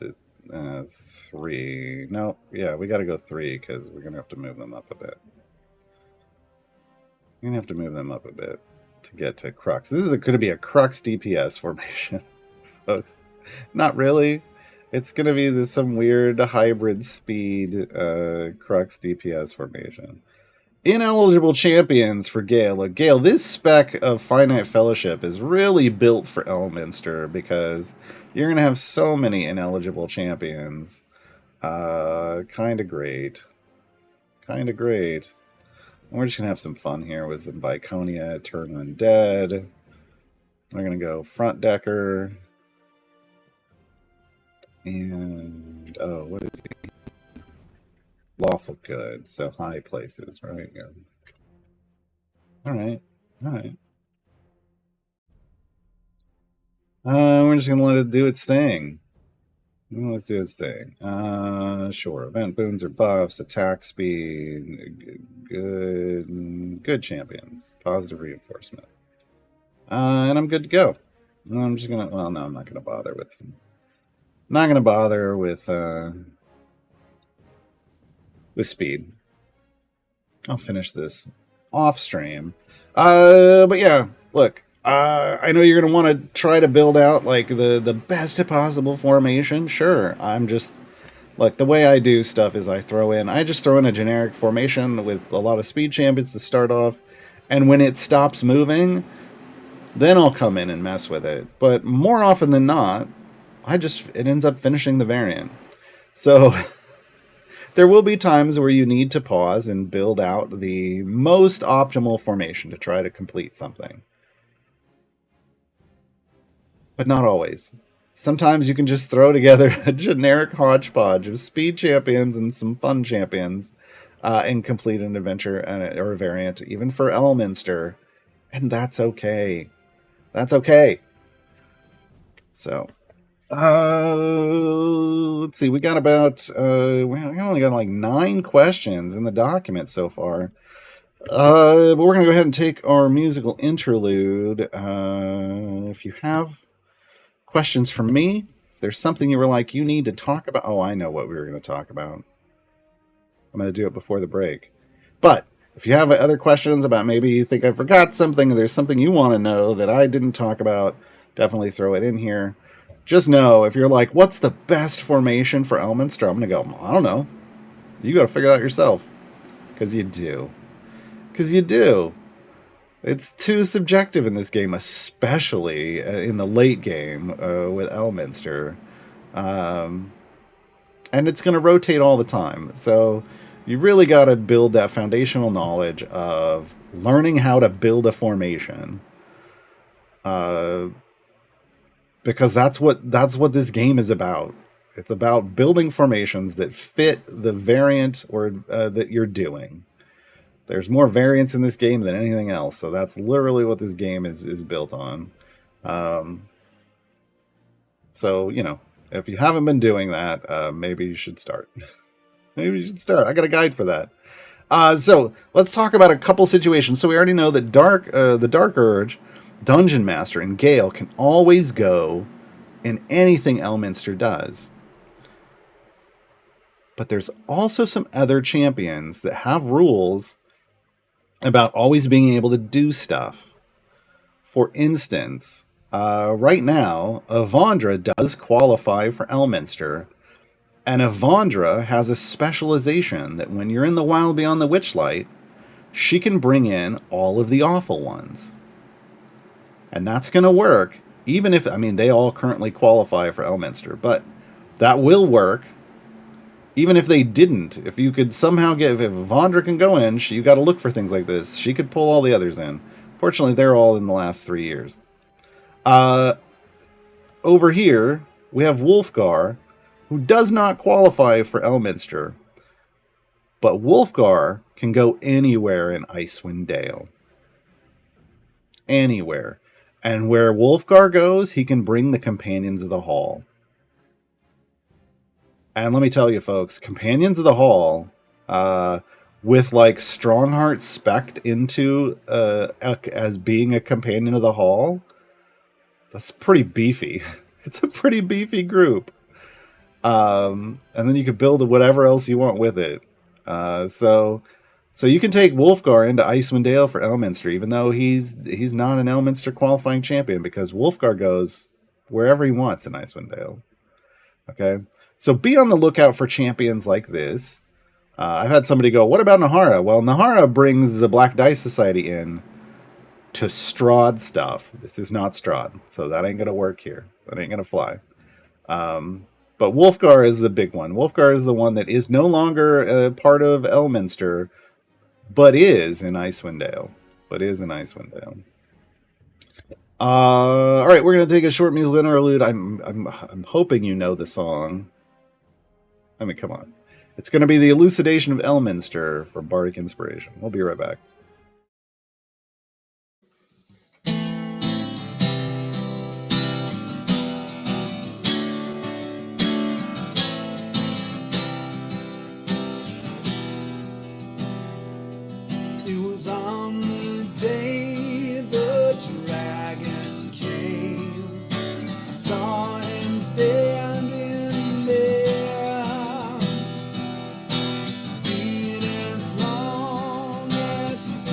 3. No, yeah, we got to go 3 because we're gonna have to move them up a bit. To get to Crux. This is going to be a Crux DPS formation, folks. Not really. It's going to be some weird hybrid speed Crux DPS formation. Ineligible champions for Gale. Look, Gale, this spec of Finite Fellowship is really built for Elminster because you're going to have so many ineligible champions. Kind of great. We're just going to have some fun here with some Biconia, Turn Undead. We're going to go Front Decker. And, what is he? Lawful Good, so high places, right? Yeah. Alright. We're just going to let it do its thing. Let's do its thing. Sure. Event boons or buffs, attack speed, good champions, positive reinforcement. And I'm good to go. I'm just gonna. Well, no, I'm not gonna bother with. With speed. I'll finish this off stream. But yeah, look. I know you're going to want to try to build out like the best possible formation. Sure. I'm just like the way I do stuff is I just throw in a generic formation with a lot of speed champions to start off. And when it stops moving, then I'll come in and mess with it. But more often than not, it ends up finishing the variant. So there will be times where you need to pause and build out the most optimal formation to try to complete something. But not always. Sometimes you can just throw together a generic hodgepodge of speed champions and some fun champions and complete an adventure or a variant, even for Elminster. And that's okay. That's okay. So, let's see. We got about, we only got like 9 questions in the document so far. But we're going to go ahead and take our musical interlude. If you have questions from me, if there's something you were like, you need to talk about. Oh, I know what we were going to talk about. I'm going to do it before the break. But if you have other questions about maybe you think I forgot something, or there's something you want to know that I didn't talk about, definitely throw it in here. Just know, if you're like, what's the best formation for Elminster? I'm going to go, I don't know. You got to figure that out yourself. Because you do. It's too subjective in this game, especially in the late game with Elminster. And it's going to rotate all the time. So you really got to build that foundational knowledge of learning how to build a formation. Because that's what this game is about. It's about building formations that fit the variant or that you're doing. There's more variance in this game than anything else, so that's literally what this game is built on. So, if you haven't been doing that, maybe you should start. I got a guide for that. So, let's talk about a couple situations. So we already know that the Dark Urge, Dungeon Master, and Gale can always go in anything Elminster does. But there's also some other champions that have rules about always being able to do stuff. For instance, right now, Avandra does qualify for Elminster, and Avandra has a specialization that when you're in the wild beyond the Witchlight, she can bring in all of the awful ones. And that's going to work, even if, they all currently qualify for Elminster, but that will work even if they didn't. If you could somehow if Avandra can go in, you got to look for things like this. She could pull all the others in. Fortunately, they're all in the last 3 years. Over here, we have Wulfgar, who does not qualify for Elminster. But Wulfgar can go anywhere in Icewind Dale. Anywhere. And where Wulfgar goes, he can bring the Companions of the Hall. And let me tell you, folks, Companions of the Hall, with like Strongheart spec'd into as being a Companion of the Hall, that's pretty beefy. It's a pretty beefy group. And then you can build whatever else you want with it. So you can take Wulfgar into Icewind Dale for Elminster, even though he's not an Elminster qualifying champion, because Wulfgar goes wherever he wants in Icewind Dale. Okay? So be on the lookout for champions like this. I've had somebody go, what about Nahara? Well, Nahara brings the Black Dice Society in to Strahd stuff. This is not Strahd, so that ain't going to work here. That ain't going to fly. But Wulfgar is the big one. Wulfgar is the one that is no longer part of Elminster, but is in Icewind Dale. All right, we're going to take a short musical interlude. I'm hoping you know the song. Come on. It's going to be the Elucidation of Elminster for Bardic Inspiration. We'll be right back. It was on the day the dragon came. I saw him standing there, being as long as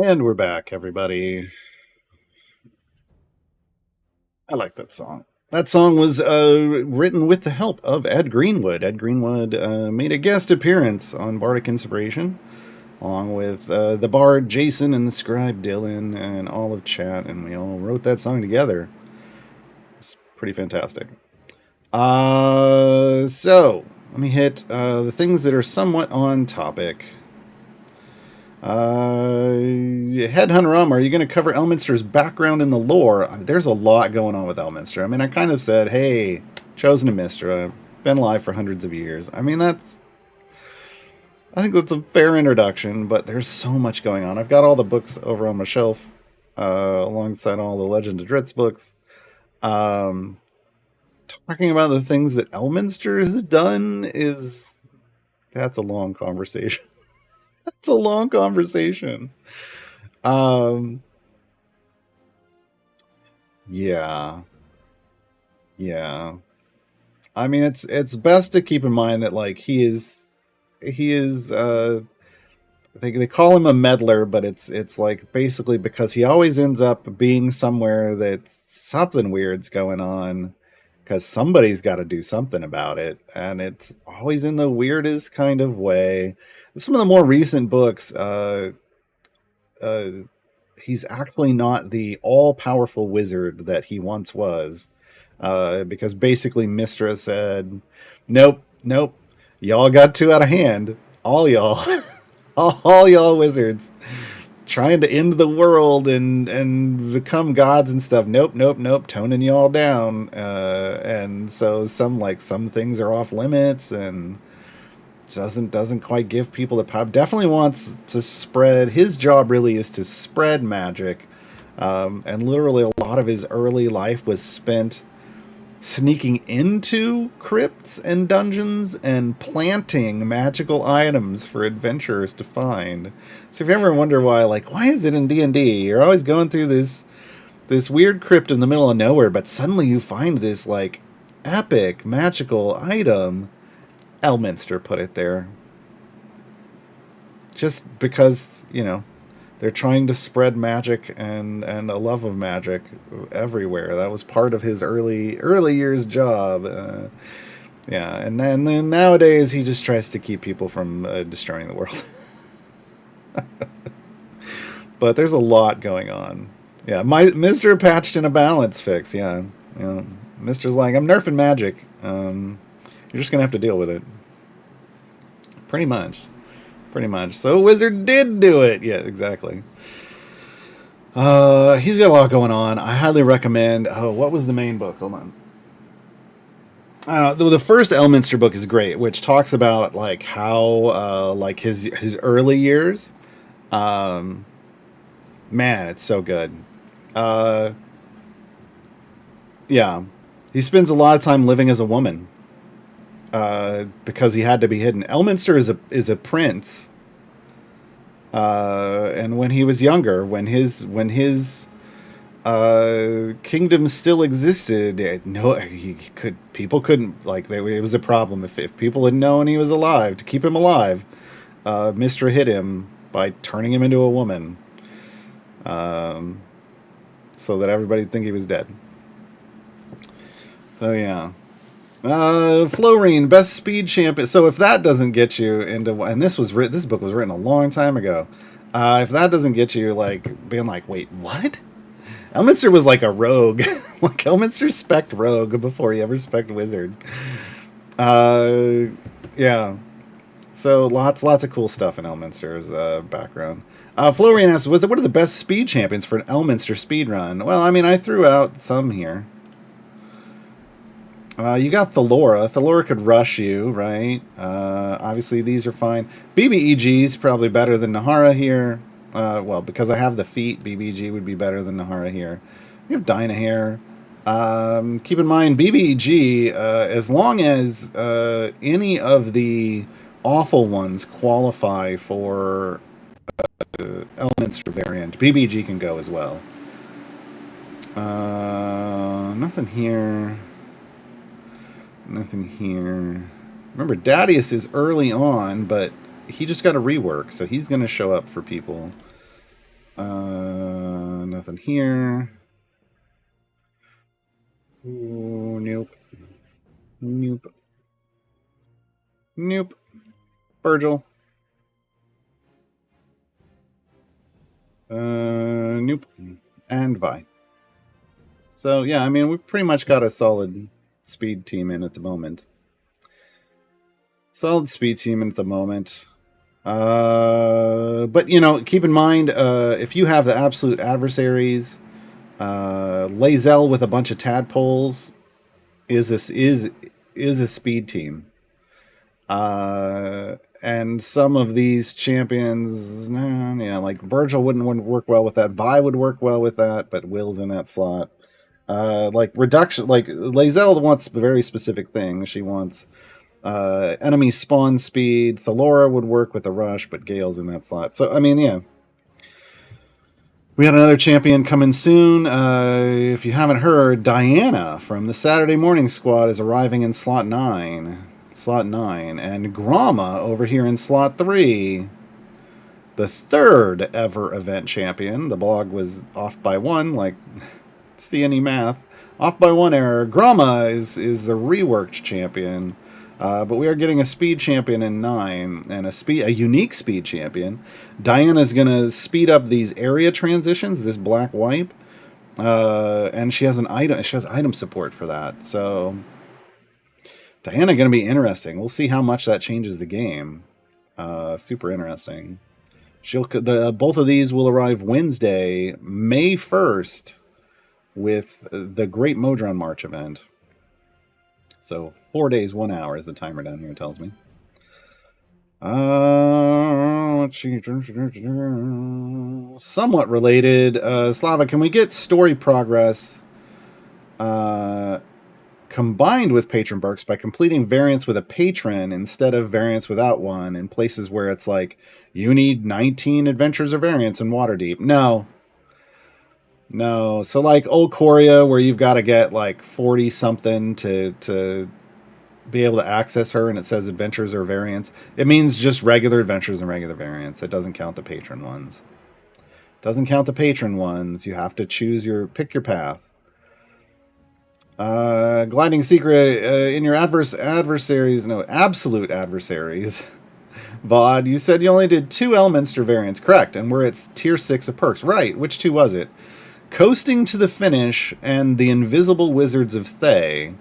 And we're back, everybody. I like that song. That song was written with the help of Ed Greenwood. Ed Greenwood made a guest appearance on Bardic Inspiration, along with the bard Jason and the scribe Dylan and all of chat, and we all wrote that song together. It's pretty fantastic. So let me hit the things that are somewhat on topic. Headhunter are you going to cover Elminster's background in the lore? There's a lot going on with Elminster. I mean, I kind of said, hey, chosen to Mistra, been alive for hundreds of years. I mean, I think that's a fair introduction, but there's so much going on. I've got all the books over on my shelf, alongside all the Legend of Dritz books. Talking about the things that Elminster has done that's a long conversation. It's a long conversation. Yeah. Yeah. I mean, it's best to keep in mind that like he is they call him a meddler, but it's like basically because he always ends up being somewhere that's something weird's going on, because somebody's got to do something about it, and it's always in the weirdest kind of way. Some of the more recent books, he's actually not the all-powerful wizard that he once was, because basically Mistra said, nope, nope, y'all got too out of hand, all y'all. All y'all wizards trying to end the world and become gods and stuff. Nope, nope, nope. Toning y'all down. And so some things are off limits, and doesn't quite give people the power. Definitely wants to spread. His job really is to spread magic. And literally a lot of his early life was spent sneaking into crypts and dungeons and planting magical items for adventurers to find. So if you ever wonder why is it in D&D? You're always going through this weird crypt in the middle of nowhere, but suddenly you find this like epic magical item. Elminster put it there. Just because, they're trying to spread magic and a love of magic everywhere. That was part of his early years job. Yeah, and then nowadays he just tries to keep people from destroying the world. But there's a lot going on. Yeah, Mr. Patched in a balance fix. Yeah, Mr.'s like, I'm nerfing magic. You're just gonna have to deal with it. Pretty much. So Wizard did do it. Yeah, exactly. He's got a lot going on. I highly recommend. Oh, what was the main book? Hold on. The first Elminster book is great, which talks about like how like his early years. Man, it's so good. Yeah, he spends a lot of time living as a woman. Because he had to be hidden. Elminster is a prince, and when he was younger, when his kingdom still existed, people couldn't it was a problem if people had known he was alive. To keep him alive, Mistra hid him by turning him into a woman, so that everybody'd think he was dead. So yeah. Florine, best speed champion. So if that doesn't get you into, and this book was written a long time ago. If that doesn't get you like being like, wait, what? Elminster was like a rogue, like Elminster spec'd rogue before he ever spec'd wizard. Yeah. So lots of cool stuff in Elminster's background. Florian asks, what are the best speed champions for an Elminster speed run? Well, I mean, I threw out some here. You got Thalora. Thalora could rush you, right? Obviously, these are fine. BBEG is probably better than Nahara here. Well, because I have the feet, BBEG would be better than Nahara here. You have Dynahair. Keep in mind, BBEG, as long as any of the awful ones qualify for Elminster variant, BBEG can go as well. Nothing here. Nothing here. Remember, Dadius is early on, but he just got a rework, so he's going to show up for people. Nothing here. Ooh, nope. Nope. Nope. Virgil. Nope. And Vi. So, yeah, I mean, we've pretty much got a solid speed team in at the moment. Solid speed team in at the moment. But, you know, keep in mind, if you have the absolute adversaries, Lae'zel with a bunch of tadpoles is a speed team. And some of these champions, yeah, like Virgil wouldn't work well with that. Vi would work well with that, but Will's in that slot. Like reduction, like Lae'zel wants very specific things. She wants enemy spawn speed. Thalora would work with the rush, but Gale's in that slot. So I mean, yeah. We got another champion coming soon. If you haven't heard, Diana from the Saturday Morning Squad is arriving in slot 9. Slot 9. And Grama over here in slot 3. The third ever event champion. The blog was off by 1, like, see any math. Off by 1 error. Grama is the reworked champion. But we are getting a speed champion in 9 and a unique speed champion. Diana's going to speed up these area transitions, this black wipe. And she has item support for that. So Diana going to be interesting. We'll see how much that changes the game. Super interesting. Both of these will arrive Wednesday, May 1st, with the Great Modron March event. So 4 days, 1 hour is the timer down here, tells me. Somewhat related. Slava, can we get story progress combined with patron perks by completing variants with a patron instead of variants without one in places where it's like you need 19 adventures or variants in Waterdeep? No. So like Old Coria, where you've got to get like 40 something to be able to access her, and it says adventures or variants. It means just regular adventures and regular variants. It doesn't count the patron ones. You have to pick your path. Gliding secret in your absolute adversaries. Vod, you said you only did 2 Elminster variants, correct? And we're at tier 6 of perks, right? Which 2 was it? Coasting to the Finish and the Invisible Wizards of Thay,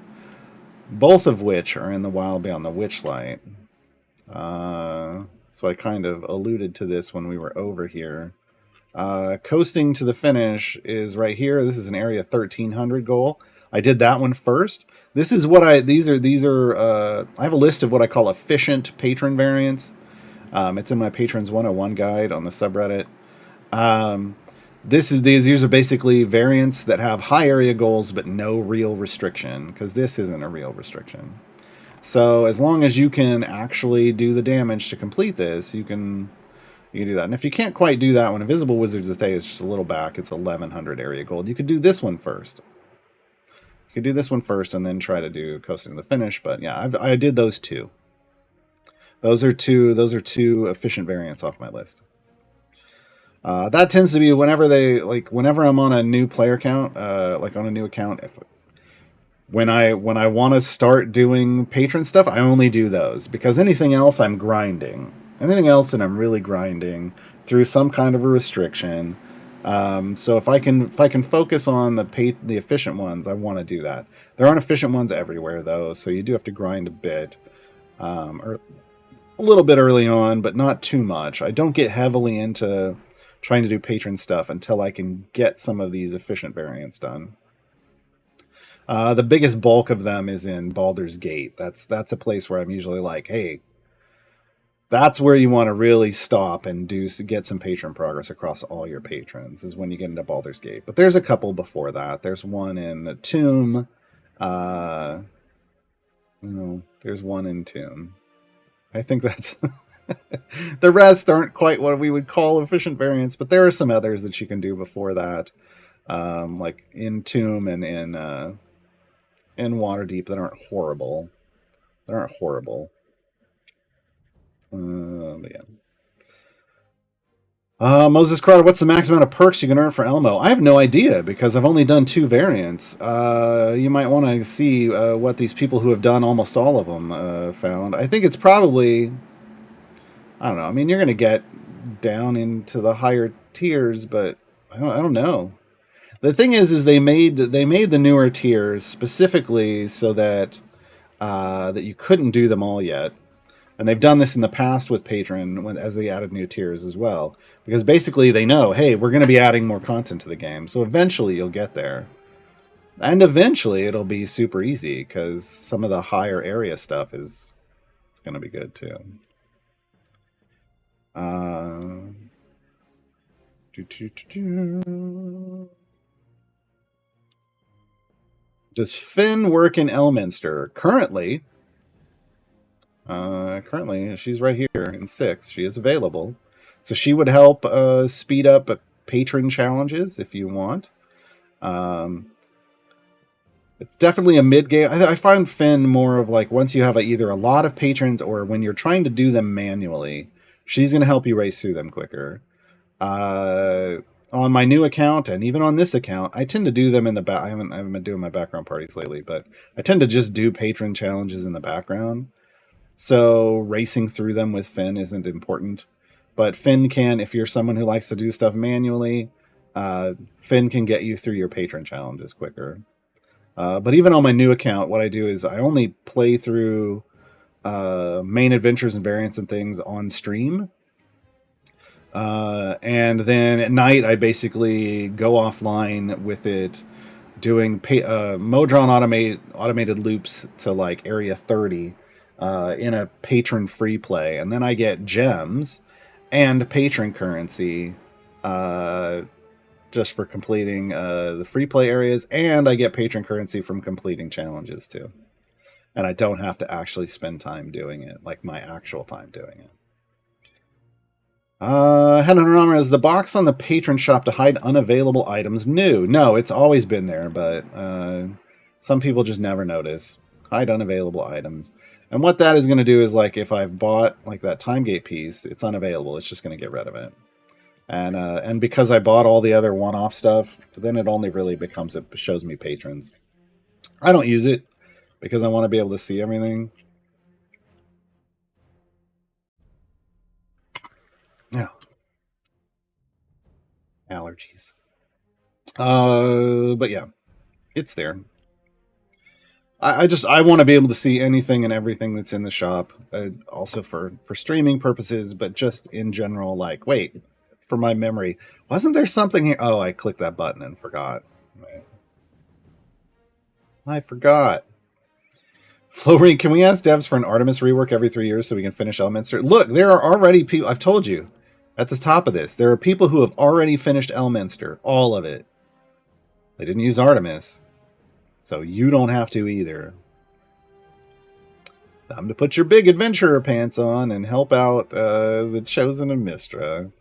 both of which are in the Wild Beyond the Witchlight. So I kind of alluded to this when we were over here. Coasting to the Finish is right here. This is an area 1300 goal. I did that one first. This is what I have a list of what I call efficient patron variants. It's in my Patrons 101 guide on the subreddit. These are basically variants that have high area goals but no real restriction, because this isn't a real restriction. So as long as you can actually do the damage to complete this, you can do that. And if you can't quite do that one, Invisible Wizards of Thay is just a little back. It's 1100 area gold. You could do this one first. And then try to do Coasting to the Finish. But yeah, I did those 2. Those are two efficient variants off my list. That tends to be whenever I'm on a new player count, like on a new account. When I want to start doing patron stuff, I only do those, because anything else I'm grinding. Anything else that I'm really grinding through some kind of a restriction. So if I can focus on the efficient ones, I want to do that. There aren't efficient ones everywhere though, so you do have to grind a bit, or a little bit early on, but not too much. I don't get heavily into trying to do patron stuff until I can get some of these efficient variants done. The biggest bulk of them is in Baldur's Gate. That's a place where I'm usually like, hey, that's where you want to really stop and get some patron progress across all your patrons, is when you get into Baldur's Gate. But there's a couple before that. There's one in the Tomb. There's one in Tomb. I think that's... The rest aren't quite what we would call efficient variants, but there are some others that you can do before that, like in Tomb and in Waterdeep, that aren't horrible. But yeah. Moses Crowder, what's the max amount of perks you can earn for Elmo? I have no idea because I've only done 2 variants. You might want to see what these people who have done almost all of them found. I think it's probably, I don't know. I mean, you're going to get down into the higher tiers, but I don't know. The thing is they made the newer tiers specifically so that that you couldn't do them all yet. And they've done this in the past with Patron as they added new tiers as well. Because basically they know, hey, we're going to be adding more content to the game. So eventually you'll get there. And eventually it'll be super easy because some of the higher area stuff is going to be good too. Does Finn work in Elminster? Currently, she's right here in 6. She is available. So she would help speed up patron challenges if you want. It's definitely a mid-game. I find Finn more of like once you have either a lot of patrons or when you're trying to do them manually, she's going to help you race through them quicker. On my new account and even on this account, I tend to do them in the back. I haven't been doing my background parties lately, but I tend to just do patron challenges in the background. So racing through them with Finn isn't important. But Finn can, if you're someone who likes to do stuff manually, Finn can get you through your patron challenges quicker. But even on my new account, what I do is I only play through main adventures and variants and things on stream. And then at night, I basically go offline with it, doing Modron automated loops to like area 30 in a patron free play. And then I get gems and patron currency just for completing the free play areas. And I get patron currency from completing challenges too. And I don't have to actually spend time doing it, like my actual time doing it. Is the box on the Patron Shop to hide unavailable items new? No, it's always been there, but some people just never notice. Hide unavailable items. And what that is going to do is, like, if I've bought, like, that Timegate piece, it's unavailable. It's just going to get rid of it. And because I bought all the other one-off stuff, then it only really becomes, it shows me patrons. I don't use it because I want to be able to see everything. Yeah. Allergies. But yeah, it's there. I want to be able to see anything and everything that's in the shop, also for streaming purposes, but just in general, like, wait, for my memory, wasn't there something here? Oh, I clicked that button and forgot. I forgot. Flowering, can we ask devs for an Artemis rework every 3 years so we can finish Elminster? Look, there are already people, I've told you, at the top of this, there are people who have already finished Elminster, all of it. They didn't use Artemis, so you don't have to either. Time to put your big adventurer pants on and help out the Chosen of Mystra.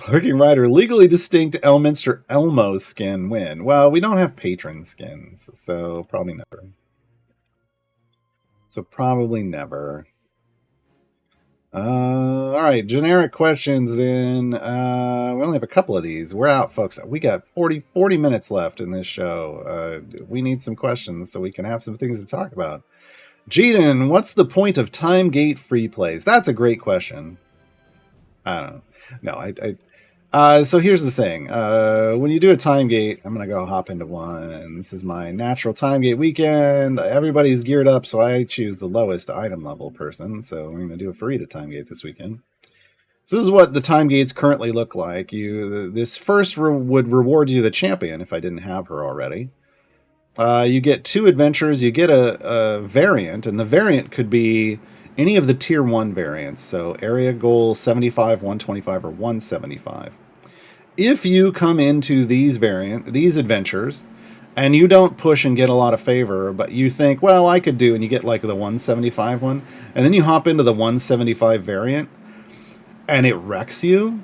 Lurking Rider, legally distinct Elminster Elmo skin win. Well, we don't have patron skins, so probably never. All right, generic questions then. We only have a couple of these. We're out, folks. We got 40 minutes left in this show. We need some questions so we can have some things to talk about. Jeeden, what's the point of Timegate free plays? That's a great question. I don't know. No, so here's the thing. When you do a Timegate, I'm going to go hop into one. This is my natural Timegate weekend. Everybody's geared up, so I choose the lowest item level person. So we're going to do a Farita Timegate this weekend. So this is what the Timegates currently look like. This first would reward you the champion if I didn't have her already. You get 2 adventures. You get a variant, and the variant could be any of the tier 1 variants. So area goal 75, 125, or 175. If you come into these adventures and you don't push and get a lot of favor, but you think, well, I could do, and you get like the 175 one, and then you hop into the 175 variant and it wrecks you,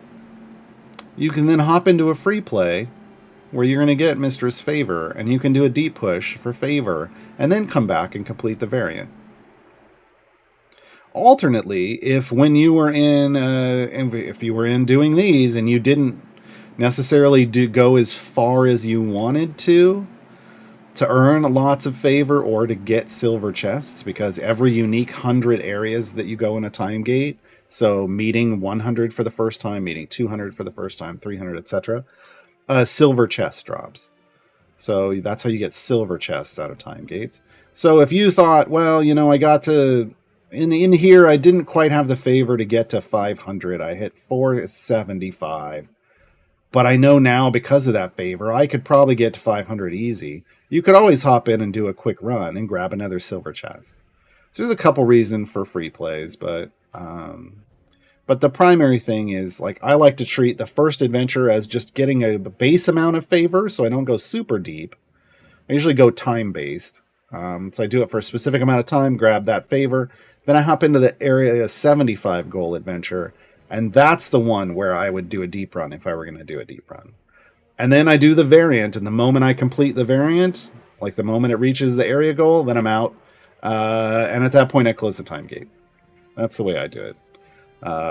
you can then hop into a free play where you're going to get Mistress Favor, and you can do a deep push for favor and then come back and complete the variant. alternately, if when you were if you were in doing these and you didn't necessarily go as far as you wanted to earn lots of favor or to get silver chests, because every unique 100 areas that you go in a time gate, so meeting 100 for the first time, meeting 200 for the first time, 300, etc., silver chest drops. So that's how you get silver chests out of time gates. So if you thought, well, I got to in here, I didn't quite have the favor to get to 500. I hit 475. But I know now, because of that favor, I could probably get to 500 easy. You could always hop in and do a quick run and grab another silver chest. So there's a couple reasons for free plays, but the primary thing is, like, I like to treat the first adventure as just getting a base amount of favor, so I don't go super deep. I usually go time based. So I do it for a specific amount of time, grab that favor, then I hop into the area 75 goal adventure, and that's the one where I would do a deep run if I were going to do a deep run. And then I do the variant, and the moment I complete the variant, like the moment it reaches the area goal, then I'm out. And at that point, I close the time gate. That's the way I do it.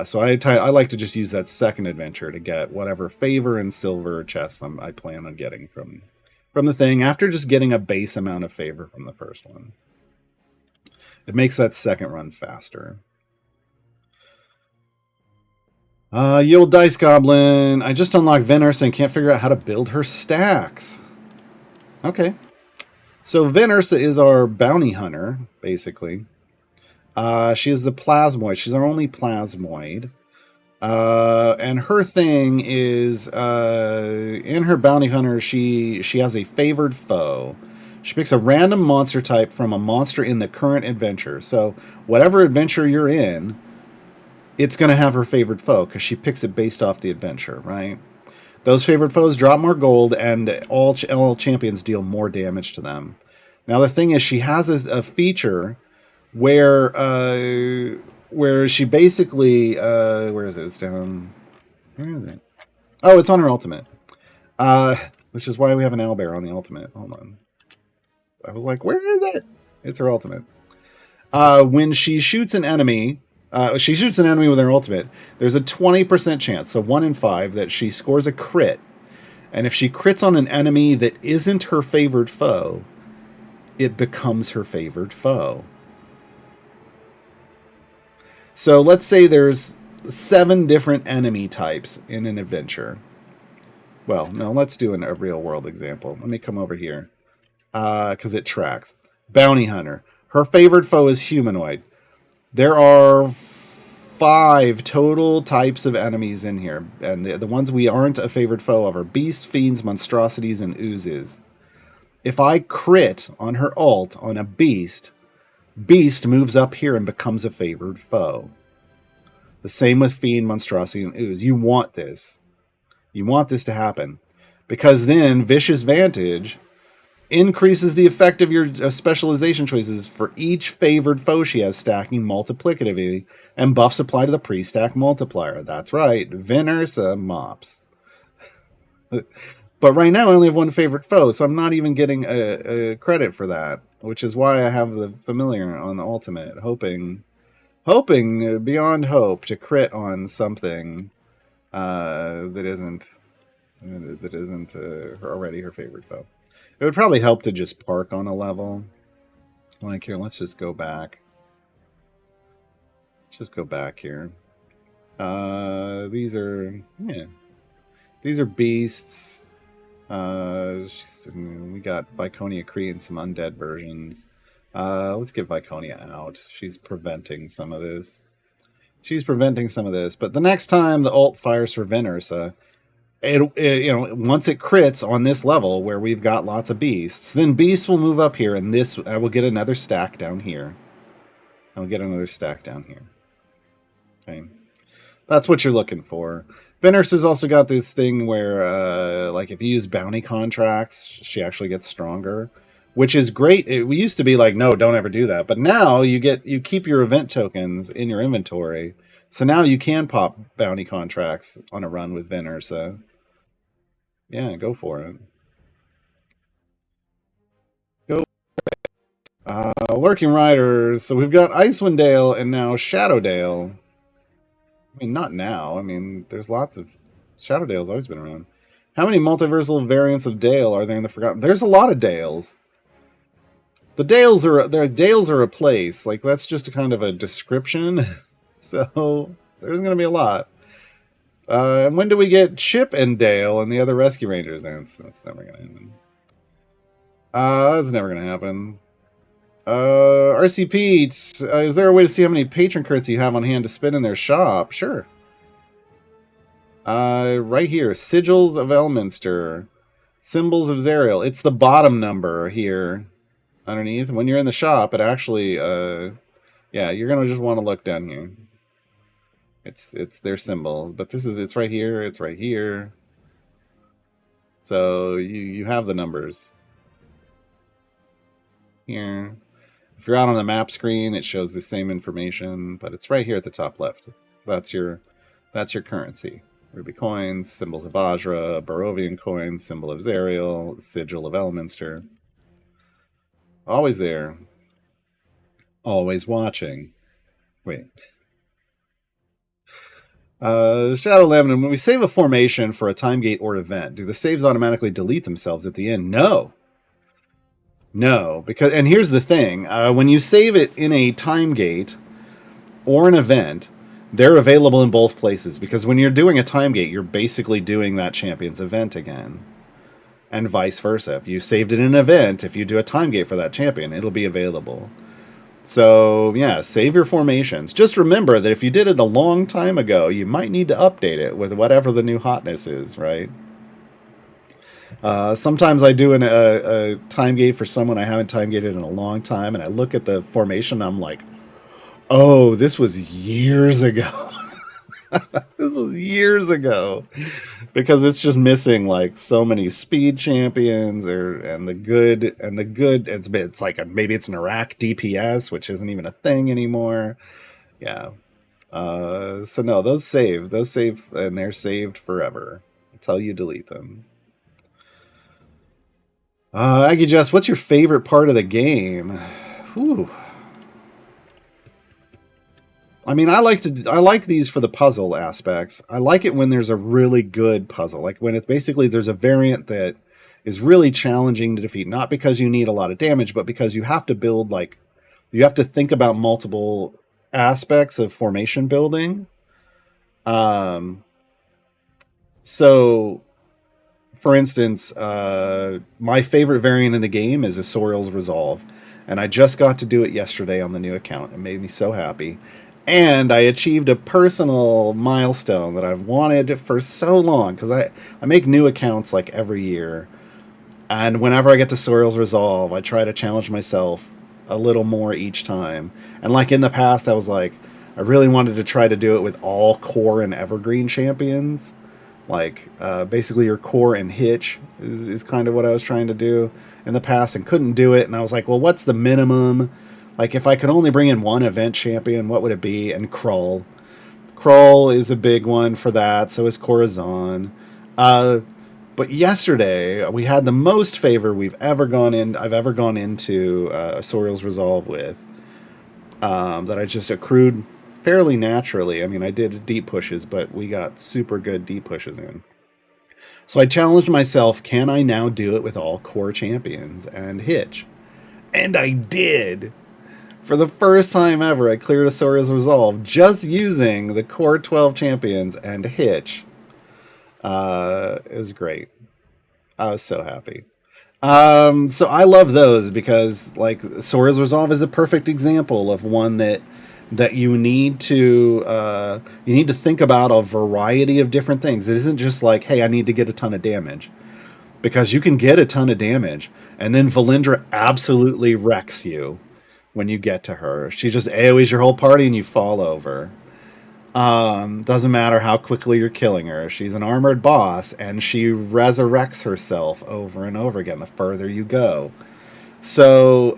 So I like to just use that second adventure to get whatever favor and silver chests I plan on getting from the thing, after just getting a base amount of favor from the first one. It makes that second run faster. Ye old dice goblin. I just unlocked Venus and can't figure out how to build her stacks. Okay. So Venus is our bounty hunter, basically. She is the plasmoid. She's our only plasmoid. And her thing is, in her bounty hunter, she has a favored foe. She picks a random monster type from a monster in the current adventure. So whatever adventure you're in, it's going to have her favored foe, because she picks it based off the adventure, right? Those favored foes drop more gold, and all champions deal more damage to them. Now the thing is, she has a feature where she basically where is it? It's down. Where is it? Oh, it's on her ultimate. Which is why we have an owlbear on the ultimate. Hold on. I was like, where is it? It's her ultimate. When she shoots an enemy, with her ultimate, there's a 20% chance, so 1 in 5, that she scores a crit. And if she crits on an enemy that isn't her favored foe, it becomes her favored foe. So let's say there's 7 different enemy types in an adventure. Well, no, let's do a real world example. Let me come over here, because it tracks. Bounty hunter. Her favored foe is humanoid. There are 5 total types of enemies in here, and the ones we aren't a favored foe of are beasts, fiends, monstrosities, and oozes. If I crit on her ult on a beast moves up here and becomes a favored foe. The same with fiend, monstrosity, and ooze. You want this. You want this to happen, because then Vicious Vantage increases the effect of your specialization choices for each favored foe she has, stacking multiplicatively, and buffs apply to the pre-stack multiplier. That's right, Venersa mops. But right now I only have 1 favorite foe, so I'm not even getting a credit for that, which is why I have the familiar on the ultimate, hoping beyond hope to crit on something that isn't already her favorite foe. It would probably help to just park on a level. Like, here, let's just go back. Let's just go back here. These are beasts. We got Viconia creating some undead versions. Let's get Viconia out. She's preventing some of this. But the next time the ult fires for Venersa, once it crits on this level where we've got lots of beasts, then beasts will move up here, and I will get another stack down here. Okay. That's what you're looking for. Venus has also got this thing where, like, if you use bounty contracts, she actually gets stronger, which is great. We used to be like, no, don't ever do that. But now you keep your event tokens in your inventory. So now you can pop bounty contracts on a run with Venus. Yeah, go for it. Lurking Riders. So we've got Icewind Dale and now Shadow Dale. I mean, not now. I mean, there's lots of... Shadow Dale's always been around. How many multiversal variants of Dale are there in the Forgotten? There's a lot of Dales. The Dales are a place. Like, that's just a kind of a description. So, there's going to be a lot. And when do we get Chip and Dale and the other Rescue Rangers? That's never going to happen. That's never going to happen. RCP, is there a way to see how many patron credits you have on hand to spend in their shop? Sure. Right here, Sigils of Elminster, Symbols of Zariel. It's the bottom number here underneath. When you're in the shop, it actually, yeah, you're gonna just want to look down here. It's their symbol, but it's right here. It's right here. So you have the numbers here. If you're out on the map screen, it shows the same information, but it's right here at the top left. That's your currency. Ruby coins, symbols of Vajra, Barovian coins, symbol of Zariel, sigil of Elminster. Always there. Always watching. Wait. Shadow Lemon, when we save a formation for a time gate or event, do the saves automatically delete themselves at the end? No. No, because, and here's the thing, when you save it in a time gate or an event, they're available in both places, because when you're doing a time gate, you're basically doing that champion's event again, and vice versa. If you saved it in an event, if you do a time gate for that champion, it'll be available. So, yeah, save your formations. Just remember that if you did it a long time ago, you might need to update it with whatever the new hotness is, right? Sometimes I do a time gate for someone I haven't time gated in a long time, and I look at the formation, and I'm like, oh, this was years ago. This was years ago. Because it's just missing like so many speed champions and the good it's like maybe it's an Iraq DPS, which isn't even a thing anymore. Yeah. So no, those save and they're saved forever until you delete them. Aggie Jess, what's your favorite part of the game? Whew. I mean, I like these for the puzzle aspects. I like it when there's a really good puzzle, like when it's basically there's a variant that is really challenging to defeat, not because you need a lot of damage, but because you have to build, like, you have to think about multiple aspects of formation building. So, for instance, my favorite variant in the game is Asoriel's Resolve, and I just got to do it yesterday on the new account. It made me so happy. And I achieved a personal milestone that I've wanted for so long, because I make new accounts like every year. And whenever I get to Soriel's Resolve, I try to challenge myself a little more each time. And like in the past, I was like, I really wanted to try to do it with all core and evergreen champions. Like, basically your core and hitch is kind of what I was trying to do in the past and couldn't do it. And I was like, well, what's the minimum? Like, if I could only bring in one event champion, what would it be? And Krull. Krull is a big one for that. So is Corazon. But yesterday, we had the most favor I've ever gone into Asoriel's Resolve with. That I just accrued fairly naturally. I mean, I did deep pushes, but we got super good deep pushes in. So I challenged myself, can I now do it with all core champions and hitch? And I did! For the first time ever, I cleared Asoriel's Resolve just using the core 12 champions and hitch. It was great. I was so happy. So I love those because, like, Asoriel's Resolve is a perfect example of one that you need to think about a variety of different things. It isn't just like, hey, I need to get a ton of damage, because you can get a ton of damage, and then Valindra absolutely wrecks you. When you get to her, she just AoEs your whole party and you fall over. Doesn't matter how quickly you're killing her. She's an armored boss and she resurrects herself over and over again the further you go. So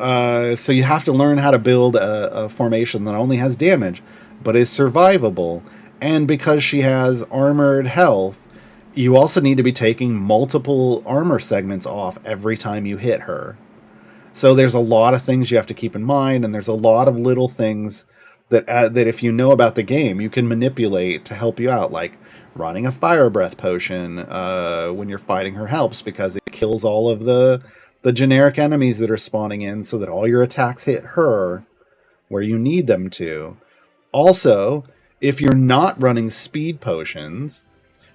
you have to learn how to build a formation that only has damage but is survivable. And because she has armored health, you also need to be taking multiple armor segments off every time you hit her. So there's a lot of things you have to keep in mind, and there's a lot of little things that if you know about the game, you can manipulate to help you out, like running a fire breath potion when you're fighting her helps, because it kills all of the generic enemies that are spawning in, so that all your attacks hit her where you need them to. Also, if you're not running speed potions,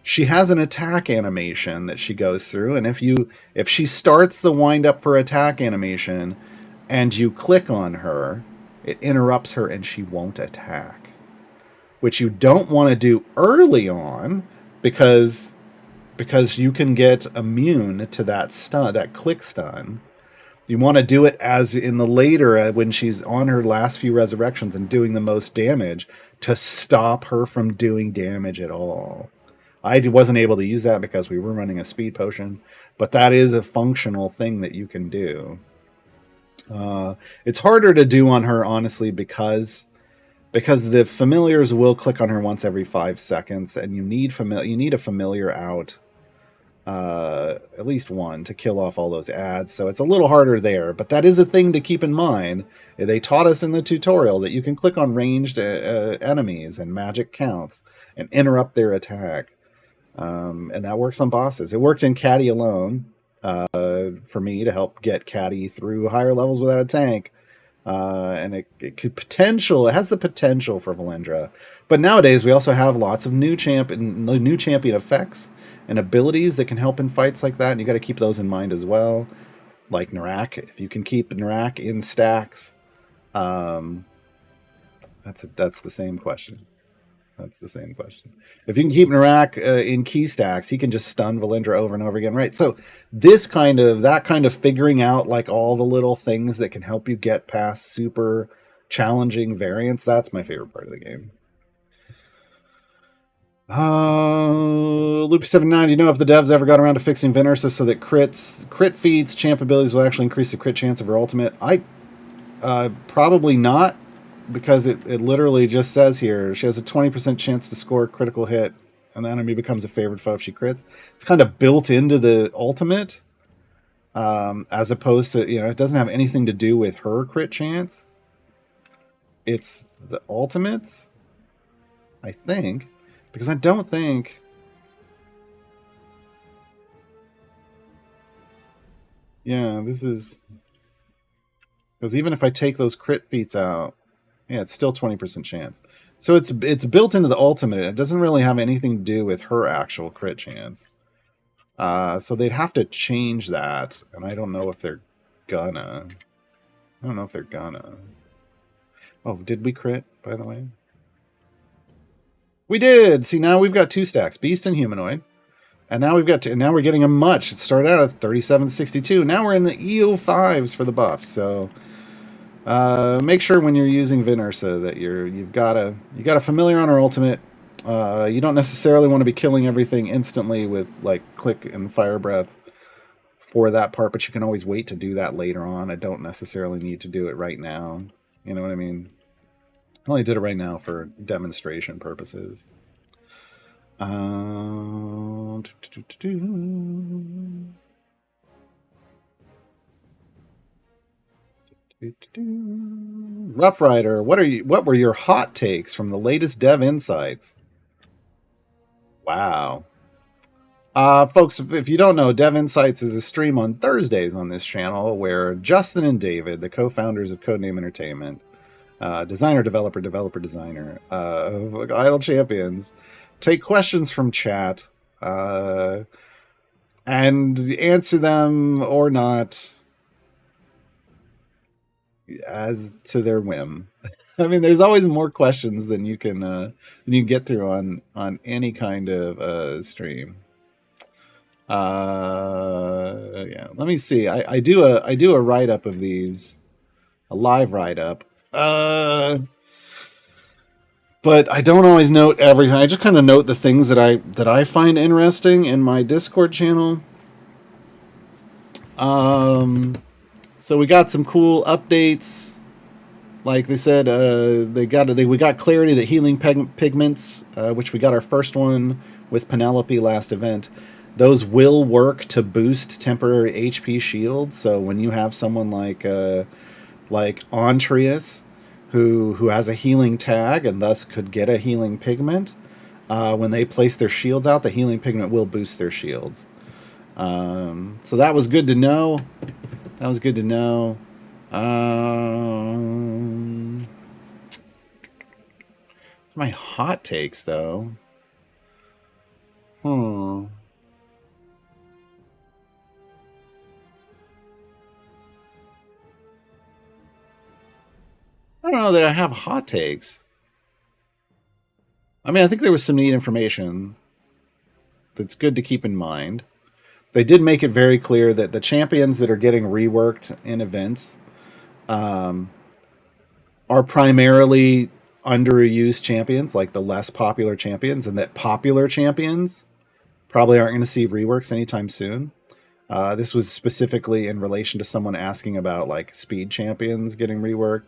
she has an attack animation that she goes through, and if she starts the wind up for attack animation and you click on her, it interrupts her and she won't attack, which you don't want to do early on, because you can get immune to that stun, that click stun. You want to do it as in the later, when she's on her last few resurrections and doing the most damage, to stop her from doing damage at all. I wasn't able to use that because we were running a speed potion, but that is a functional thing that you can do. It's harder to do on her, honestly, because the familiars will click on her once every 5 seconds, and you need a familiar out, at least one, to kill off all those ads. So it's a little harder there, but that is a thing to keep in mind. They taught us in the tutorial that you can click on ranged enemies and magic counts and interrupt their attack. And that works on bosses. It worked in Caddy alone, for me, to help get Caddy through higher levels without a tank. And it has the potential for Valendra. But nowadays we also have lots of new champion effects and abilities that can help in fights like that, and you got to keep those in mind as well. Like Narak, if you can keep Narak in stacks, that's the same question. That's the same question. If you can keep Narak in key stacks, he can just stun Valendra over and over again, right? So that kind of figuring out, like, all the little things that can help you get past super challenging variants, that's my favorite part of the game. Loopy79, do you know if the devs ever got around to fixing Venersa so that crit feats, champ abilities will actually increase the crit chance of her ultimate? Probably not, because it literally just says here she has a 20% chance to score a critical hit, and the enemy becomes a favored foe if she crits. It's kind of built into the ultimate, as opposed to, it doesn't have anything to do with her crit chance. It's the ultimates, I think, because I don't think... Yeah, this is... Because even if I take those crit feats out, yeah, it's still 20% chance. So it's built into the ultimate. It doesn't really have anything to do with her actual crit chance. So they'd have to change that, and I don't know if they're gonna. Oh, did we crit, by the way? We did! See, now we've got 2 stacks, Beast and Humanoid. And now now we're getting a much. It started out at 3762. Now we're in the EO5s for the buffs, so... make sure when you're using Venersa that you've got a familiar on her ultimate. You don't necessarily want to be killing everything instantly with, like, click and fire breath for that part, but you can always wait to do that later on. I don't necessarily need to do it right now. You know what I mean? I only did it right now for demonstration purposes. Rough Rider, what were your hot takes from the latest dev insights? Wow. Folks, if you don't know, Dev Insights is a stream on Thursdays on this channel where Justin and David, the co-founders of Codename Entertainment, designer, developer, designer, of Idle Champions, take questions from chat and answer them or not as to their whim. I mean, there's always more questions than you can get through on any kind of stream. Yeah, let me see. I do a write up of these, a live write up. But I don't always note everything. I just kind of note the things that I find interesting in my Discord channel. So we got some cool updates. Like they said, we got clarity that healing pigments, which we got our first one with Penelope last event. those will work to boost temporary HP shields. So when you have someone like Antreus, who has a healing tag and thus could get a healing pigment, when they place their shields out, the healing pigment will boost their shields. So that was good to know. That was good to know. My hot takes, though. Hmm. I don't know that I have hot takes. I mean, I think there was some neat information that's good to keep in mind. They did make it very clear that the champions that are getting reworked in events um, are primarily underused champions, like the less popular champions, and that popular champions probably aren't going to see reworks anytime soon. This was specifically in relation to someone asking about like speed champions getting reworked.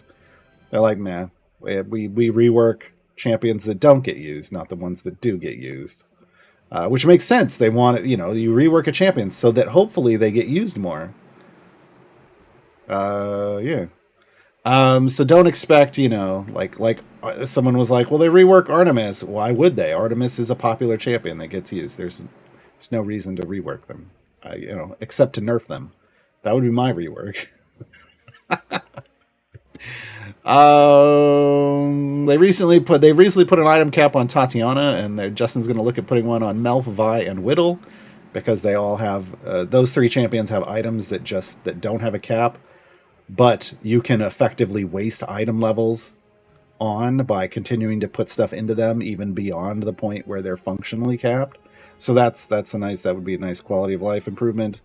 They're like, nah, we rework champions that don't get used, not the ones that do get used. Which makes sense. They want it, you rework a champion so that hopefully they get used more. Yeah. So don't expect, like someone was like, well, they rework Artemis. Why would they? Artemis is a popular champion that gets used. There's no reason to rework them, except to nerf them. That would be my rework. They recently put an item cap on Tatiana, and Justin's going to look at putting one on Melf, Vi, and Whittle, because they all have those three champions have items that don't have a cap, but you can effectively waste item levels on by continuing to put stuff into them even beyond the point where they're functionally capped. So that would be a nice quality of life improvement.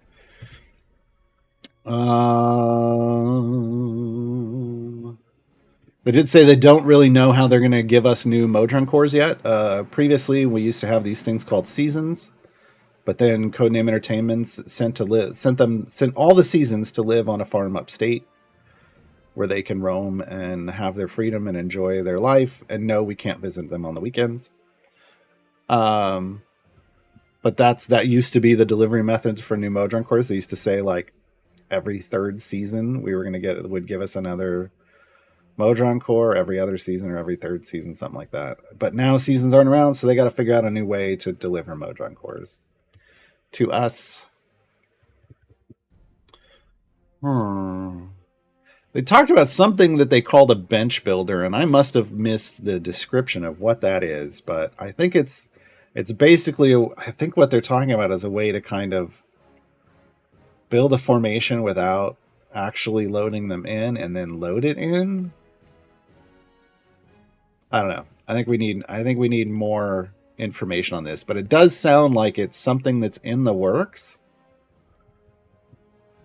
They did say they don't really know how they're going to give us new Modron cores yet. Previously, we used to have these things called seasons, but then Codename Entertainment sent all the seasons to live on a farm upstate, where they can roam and have their freedom and enjoy their life. And no, we can't visit them on the weekends. But that used to be the delivery method for new Modron cores. They used to say like every third season would give us another Modron core, every other season or every third season, something like that. But now seasons aren't around, so they got to figure out a new way to deliver Modron cores to us. They talked about something that they called a bench builder, and I must have missed the description of what that is, but I think it's basically, I think what they're talking about is a way to kind of build a formation without actually loading them in and then load it in. I don't know. I think we need more information on this, but it does sound like it's something that's in the works.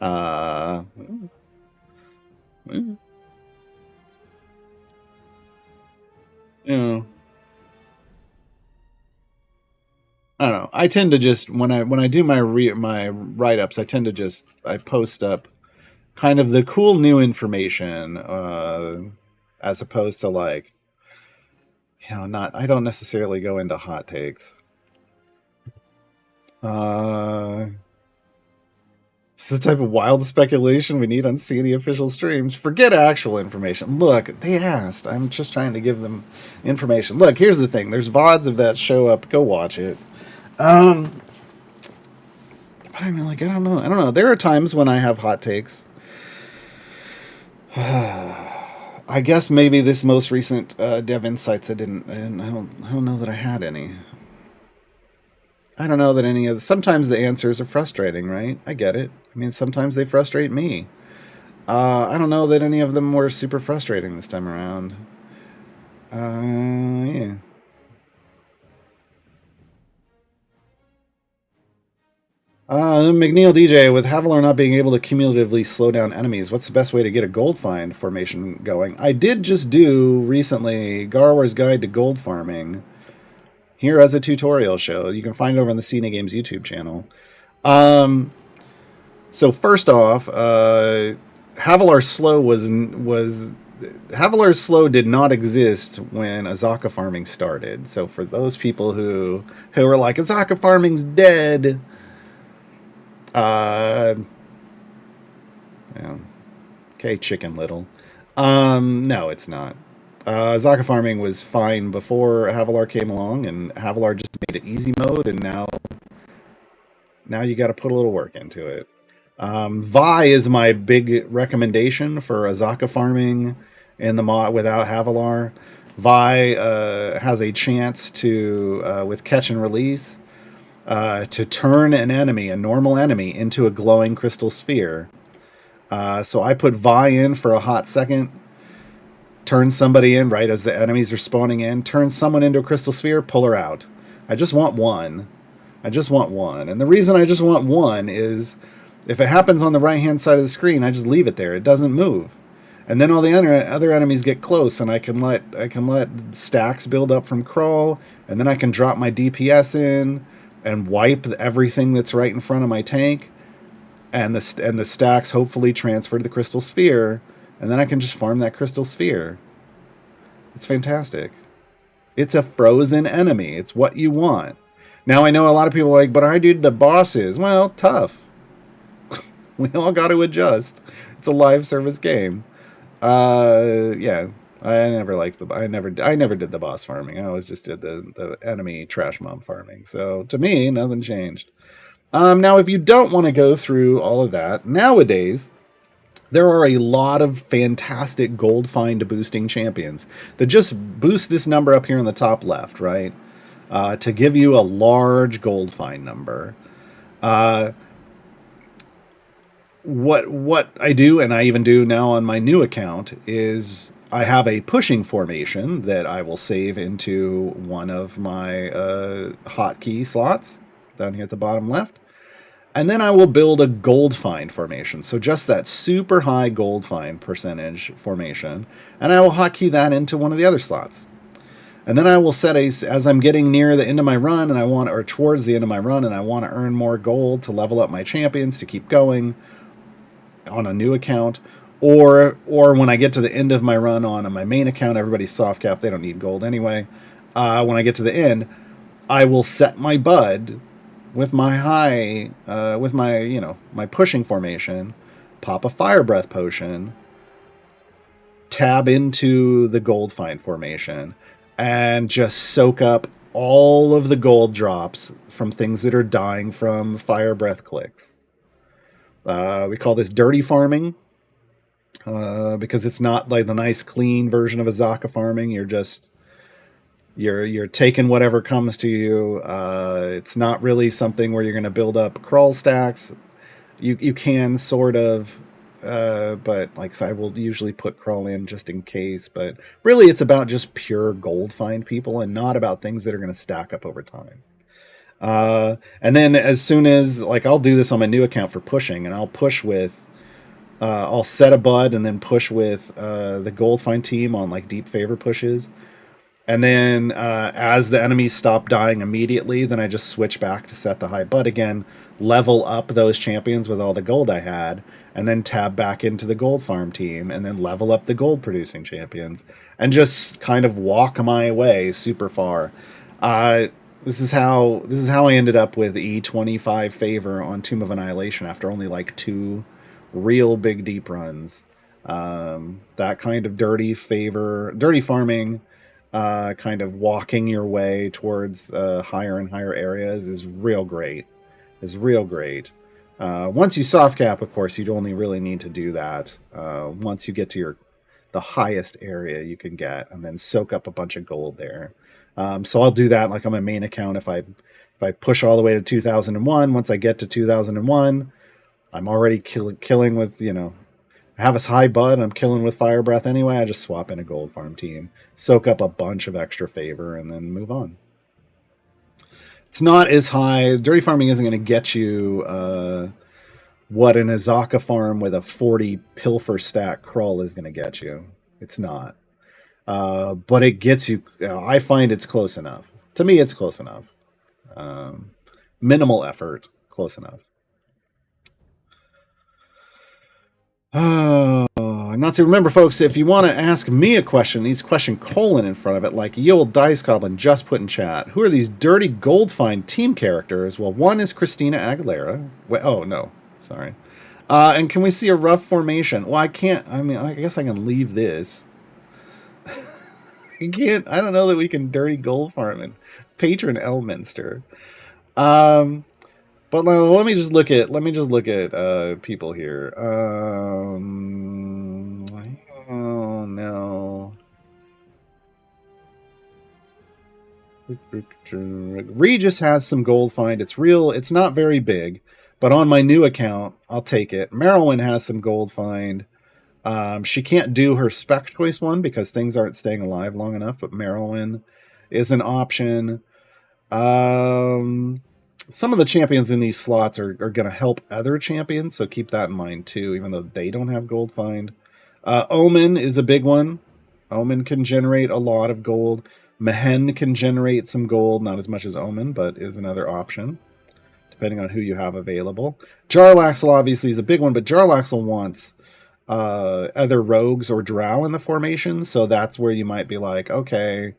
I don't know. I tend to just when I do my write ups, I post up kind of the cool new information, as opposed to like, I don't necessarily go into hot takes. This is the type of wild speculation we need on CD official streams. Forget actual information. Look, they asked. I'm just trying to give them information. Look, here's the thing. There's VODs of that show up. Go watch it. But I mean, like, I don't know. There are times when I have hot takes. I guess maybe this most recent Dev Insights, I don't know that I had any. I don't know that any of sometimes the answers are frustrating, right? I get it. I mean, sometimes they frustrate me. I don't know that any of them were super frustrating this time around. Yeah. McNeil DJ, with Havilar not being able to cumulatively slow down enemies, what's the best way to get a gold find formation going? I did just do recently Gaarawarr's Guide to Gold Farming here as a tutorial show. You can find it over on the CNA Games YouTube channel. So first off, Havilar's Slow did not exist when Azaka farming started. So for those people who were like, Azaka farming's dead, Uh, yeah. Okay, Chicken Little. No, it's not. Zaka farming was fine before Havilar came along, and Havilar just made it easy mode, and now you got to put a little work into it. Vi is my big recommendation for Azaka farming in the mod without Havilar. Vi has a chance to, with catch and release, to turn an enemy, a normal enemy, into a glowing crystal sphere. So I put Vi in for a hot second, turn somebody in right as the enemies are spawning in, turn someone into a crystal sphere, pull her out. I just want one. I just want one. And the reason I just want one is if it happens on the right-hand side of the screen, I just leave it there. It doesn't move. And then all the other enemies get close, and I can let stacks build up from crawl, and then I can drop my DPS in and wipe everything that's right in front of my tank, and the stacks hopefully transfer to the crystal sphere, and then I can just farm that crystal sphere. It's fantastic. It's a frozen enemy. It's what you want. Now, I know a lot of people are like, but I did the bosses. Well, tough. We all got to adjust. It's a live service game. Yeah. I never did the boss farming. I always just did the enemy trash mob farming. So to me, nothing changed. Now, if you don't want to go through all of that, nowadays there are a lot of fantastic gold find boosting champions that just boost this number up here in the top left, right? To give you a large gold find number. What I do, and I even do now on my new account, is I have a pushing formation that I will save into one of my hotkey slots down here at the bottom left. And then I will build a gold find formation. So just that super high gold find percentage formation. And I will hotkey that into one of the other slots. And then I will set as I'm getting near the end of my run or towards the end of my run, and I want to earn more gold to level up my champions to keep going on a new account. Or when I get to the end of my run on my main account, everybody's soft cap, they don't need gold anyway. When I get to the end, I will set my bud with my my pushing formation, pop a fire breath potion, tab into the gold find formation, and just soak up all of the gold drops from things that are dying from fire breath clicks. We call this dirty farming, because it's not like the nice clean version of Azaka farming. You're taking whatever comes to you. It's not really something where you're going to build up crawl stacks. You can sort of, but like so I will usually put crawl in just in case. But really, it's about just pure gold find people, and not about things that are going to stack up over time. And then as soon as I'll do this on my new account for pushing, and I'll push with. I'll set a bud and then push with the gold find team on deep favor pushes. And then as the enemies stop dying immediately, then I just switch back to set the high bud again, level up those champions with all the gold I had, and then tab back into the gold farm team, and then level up the gold producing champions, and just kind of walk my way super far. This is how I ended up with E25 favor on Tomb of Annihilation after only 2 real big deep runs. That kind of dirty farming. Kind of walking your way towards higher and higher areas is real great. Once you soft cap, of course, you'd only really need to do that once you get to the highest area you can get, and then soak up a bunch of gold there. So I'll do that on my main account. If I push all the way to 2001, once I get to 2001, I'm already killing with I have a high bud, I'm killing with fire breath anyway. I just swap in a gold farm team, soak up a bunch of extra favor, and then move on. It's not as high. Dirty farming isn't going to get you what an Azaka farm with a 40 pilfer stack crawl is going to get you. It's not. But it gets you. I find it's close enough. To me, it's close enough. Minimal effort, close enough. Oh, not to remember, folks, if you want to ask me a question, needs question colon in front of it, like Ye Old Dice Goblin just put in chat. Who are these dirty gold find team characters? Well, one is Christina Aguilera. Wait, oh, no. Sorry. And can we see a rough formation? Well, I can't. I mean, I guess I can leave this. I can't. I don't know that we can dirty gold farm in Patron Elminster. But let me just look at people here. Oh no. Regis has some gold find. It's real. It's not very big, but on my new account, I'll take it. Marilyn has some gold find. She can't do her spec choice one because things aren't staying alive long enough, but Marilyn is an option. Some of the champions in these slots are going to help other champions, so keep that in mind too, even though they don't have gold find. Omen is a big one. Omen can generate a lot of gold. Mehen can generate some gold, not as much as Omen, but is another option, depending on who you have available. Jarlaxle obviously is a big one, but Jarlaxle wants other rogues or drow in the formation, so that's where you might be like, okay,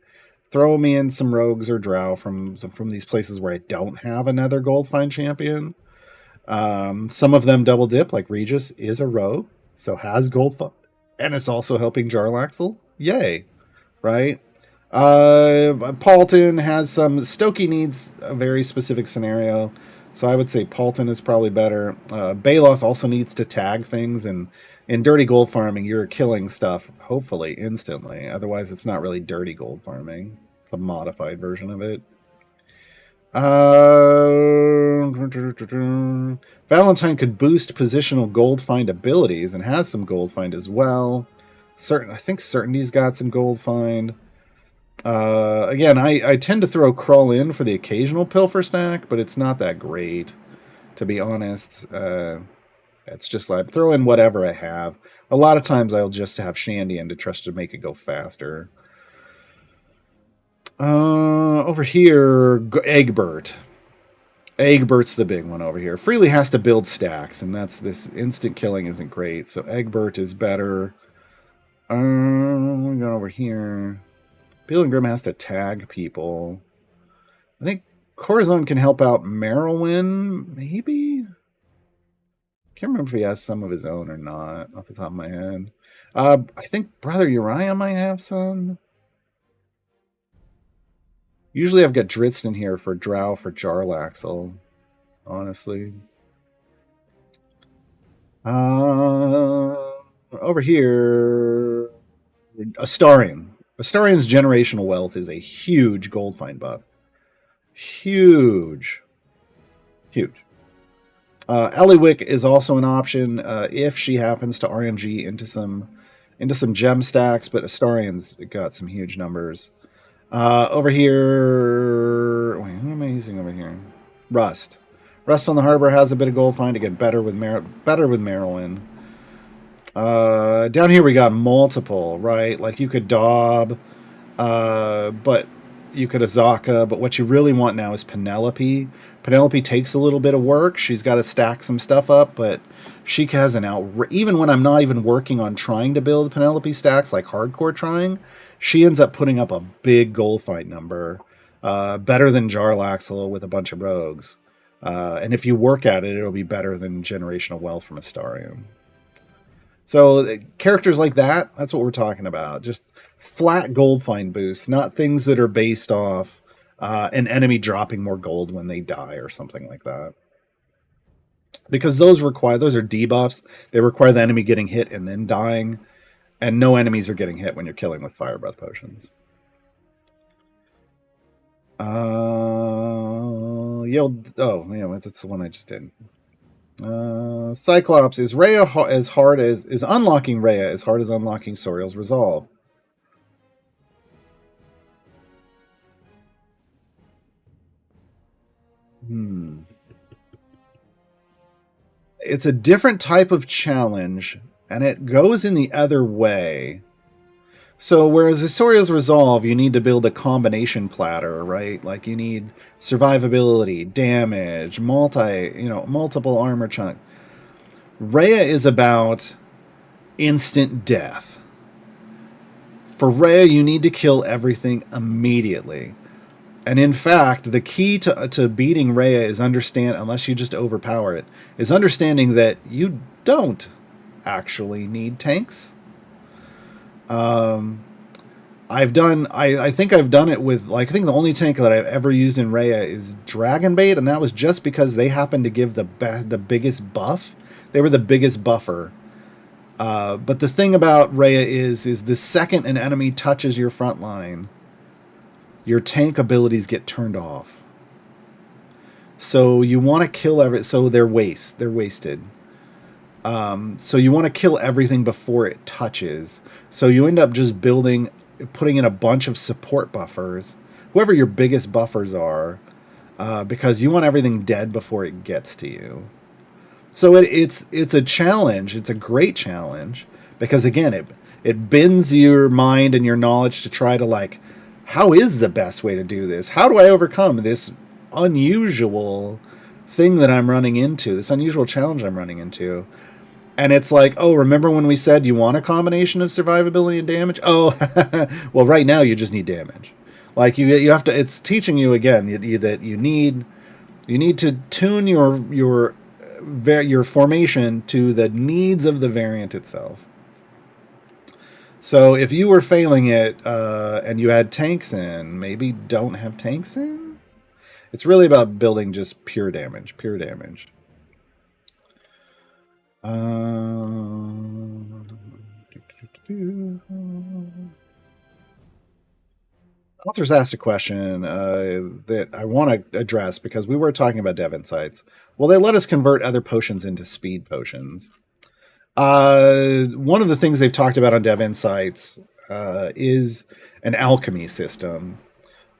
throw me in some rogues or drow from these places where I don't have another gold find champion. Some of them double dip, like Regis is a rogue, so has gold find, and it's also helping Jarlaxle. Yay, right? Paulton has some. Stokey needs a very specific scenario, so I would say Paulton is probably better. Baloth also needs to tag things, and in dirty gold farming, you're killing stuff, hopefully, instantly. Otherwise, it's not really dirty gold farming. It's a modified version of it. Valentine could boost positional gold find abilities and has some gold find as well. I think Certainty's got some gold find. Again, I tend to throw Crawl in for the occasional pilfer stack, but it's not that great, to be honest. It's just like throw in whatever I have. A lot of times I'll just have Shandy in to trust to make it go faster. Over here, Egbert. Egbert's the big one over here. Freely has to build stacks, and that's this instant killing isn't great. So Egbert is better. We go over here. Pilgrim has to tag people. I think Corazon can help out Merylwyn, maybe? Can't remember if he has some of his own or not, off the top of my head. I think Brother Uriah might have some. Usually I've got Dritzton here for Drow for Jarlaxle, honestly. Over here, Astarion. Astarian's generational wealth is a huge gold find buff. Huge. Huge. Eliwick is also an option if she happens to RNG into some gem stacks, but Astarion's got some huge numbers. Over here, wait, who am I using over here? Rust. Rust on the Harbor has a bit of gold find. Again, better with Merylwyn. Down here we got multiple, right? Like you could Daub, but you could Azaka, but what you really want now is Penelope. Penelope takes a little bit of work. She's got to stack some stuff up, but she has an even when I'm not even working on trying to build Penelope stacks, like hardcore trying, she ends up putting up a big gold fight number, better than Jarlaxle with a bunch of rogues. And if you work at it, it'll be better than generational wealth from Astarion. So characters like that, that's what we're talking about. Just flat gold find boosts, not things that are based off an enemy dropping more gold when they die or something like that. Because those are debuffs. They require the enemy getting hit and then dying. And no enemies are getting hit when you're killing with fire breath potions. That's the one I just did. Cyclops, is unlocking Rhea as hard as unlocking Soriel's Resolve? It's a different type of challenge, and it goes in the other way. So whereas Soriel's Resolve, you need to build a combination platter, right? Like you need survivability, damage, multiple armor chunk. Rhea is about instant death. For Rhea, you need to kill everything immediately. And in fact, the key to beating Rhea is unless you just overpower it, is understanding that you don't actually need tanks. I think I've done it with, like, I think the only tank that I've ever used in Rhea is Dragonbait, and that was just because they happened to give the biggest buff. They were the biggest buffer. But the thing about Rhea is the second an enemy touches your front line, your tank abilities get turned off. So you want to kill so they're wasted. So you want to kill everything before it touches. So you end up just putting in a bunch of support buffers, whoever your biggest buffers are, because you want everything dead before it gets to you. So it's a challenge. It's a great challenge because, again, it bends your mind and your knowledge to try to, like, how is the best way to do this? How do I overcome this unusual thing that I'm running into, this unusual challenge I'm running into? And it's like, oh, remember when we said you want a combination of survivability and damage? Oh, well, right now you just need damage. Like, you have to. It's teaching you again that you need to tune your formation to the needs of the variant itself. So if you were failing it and you had tanks in, maybe don't have tanks in. It's really about building just pure damage. Authors asked a question that I want to address because we were talking about dev insights. Well, they let us convert other potions into speed potions. One of the things they've talked about on dev insights is an alchemy system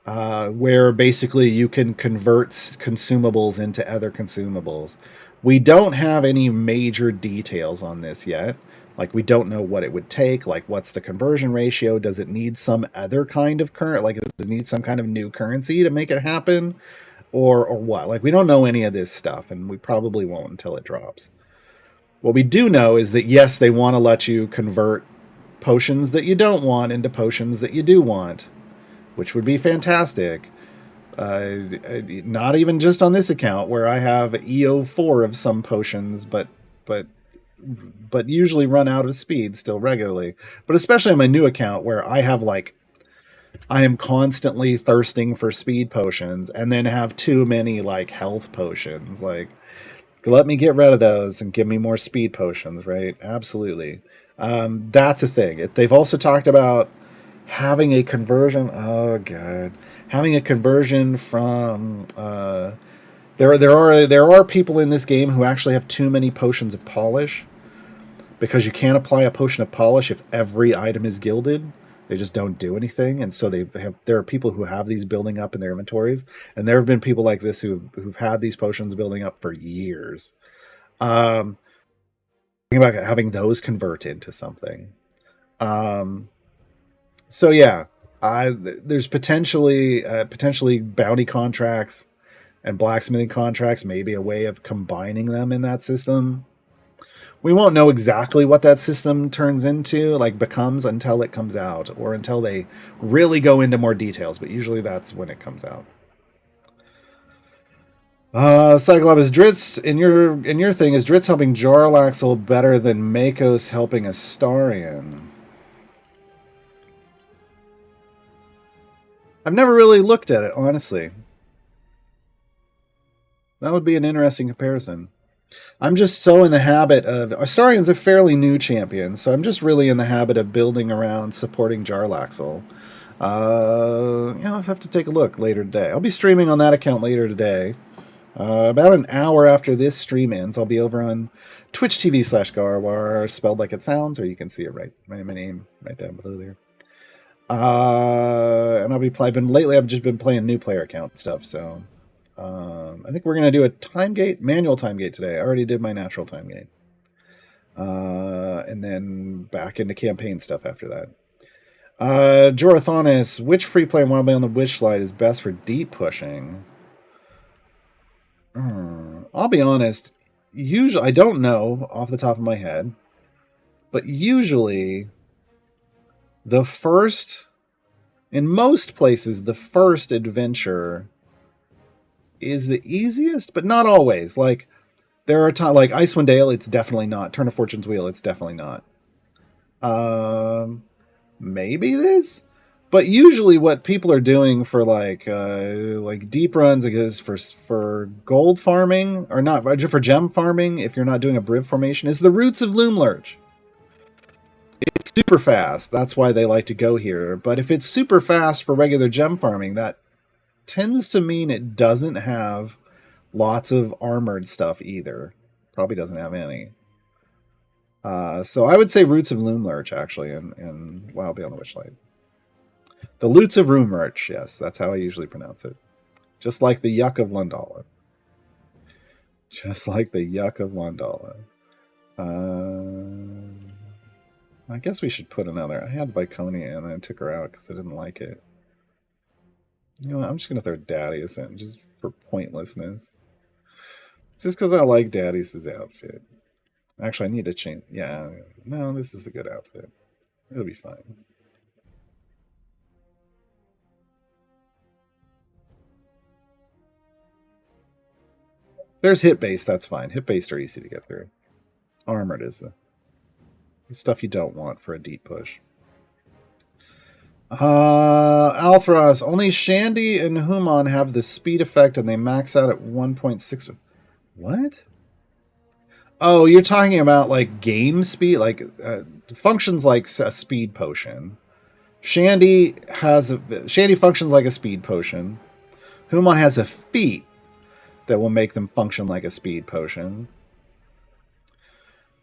where basically you can convert consumables into other consumables. We don't have any major details on this yet. Like, we don't know what it would take. Like, what's the conversion ratio? Does it need some other kind of does it need some kind of new currency to make it happen? Or what? Like, we don't know any of this stuff, and we probably won't until it drops. What we do know is that, yes, they want to let you convert potions that you don't want into potions that you do want, which would be fantastic. Not even just on this account where I have EO4 of some potions, but usually run out of speed still regularly. But especially on my new account where I am constantly thirsting for speed potions and then have too many health potions. Like, let me get rid of those and give me more speed potions, right? Absolutely. That's a thing. They've also talked about having a conversion. Oh god, having a conversion from. There are people in this game who actually have too many potions of polish, because you can't apply a potion of polish if every item is gilded. They just don't do anything, and so there are people who have these building up in their inventories, and there have been people like this who've had these potions building up for years. Thinking about having those convert into something. So yeah, there's potentially bounty contracts and blacksmithing contracts, maybe a way of combining them in that system. We won't know exactly what that system turns into, becomes, until it comes out, or until they really go into more details, but usually that's when it comes out. Cyclops, Dritz, in your thing, is Dritz helping Jarlaxle better than Makos helping Astarion? I've never really looked at it, honestly. That would be an interesting comparison. I'm just so in the habit of... Astarion's a fairly new champion, so I'm just really in the habit of building around supporting Jarlaxle. I'll have to take a look later today. I'll be streaming on that account later today. About an hour after this stream ends, I'll be over on Twitch TV/Gaarawarr, spelled like it sounds, or you can see it right. My name right down below there. And lately I've just been playing new player account stuff, so... I think we're going to do a manual time gate today. I already did my natural time gate. And then back into campaign stuff after that. Jorathonis, which free play Wild on the Wish slide is best for deep pushing? I'll be honest. Usually, I don't know off the top of my head. But usually, in most places, the first adventure is the easiest, but not always. Like, there are times, like Icewind Dale, it's definitely not. Turn of Fortune's Wheel, it's definitely not. Maybe this, but usually what people are doing for like deep runs is for gold farming, or not for gem farming. If you're not doing a Briv formation, is the Roots of Loomlurch. It's super fast. That's why they like to go here. But if it's super fast for regular gem farming, that tends to mean it doesn't have lots of armored stuff either. Probably doesn't have any. So I would say Roots of Loomlurch, actually, and Wild Beyond the Witchlight. The Loots of Roomlurch, yes, that's how I usually pronounce it. Just like the Yuck of Lundala. Just like the Yuck of Lundala. I guess we should put another. I had Viconia and I took her out because I didn't like it. You know what, I'm just going to throw Darius in just for pointlessness. Just because I like Darius's outfit. Actually, I need to change. Yeah, no, this is a good outfit. It'll be fine. There's hit base, that's fine. Hit based are easy to get through. Armored is the stuff you don't want for a deep push. Althras, only Shandy and Human have the speed effect and they max out at 1.6. What? Oh, you're talking about like game speed, like functions like a speed potion. Shandy functions like a speed potion. Human has a feat that will make them function like a speed potion.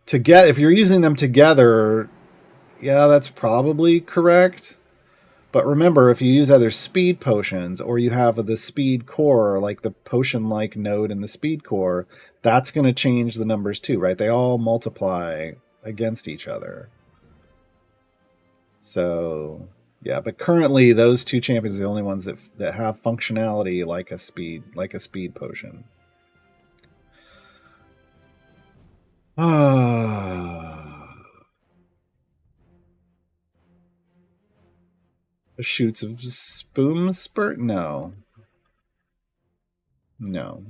If you're using them together, yeah, that's probably correct. But remember, if you use other speed potions, or you have the speed core, like the potion-like node in the speed core, that's going to change the numbers too, right? They all multiply against each other. So, yeah, but currently those two champions are the only ones that have functionality like a speed potion. Shoots of Spoon Spurt? No. No.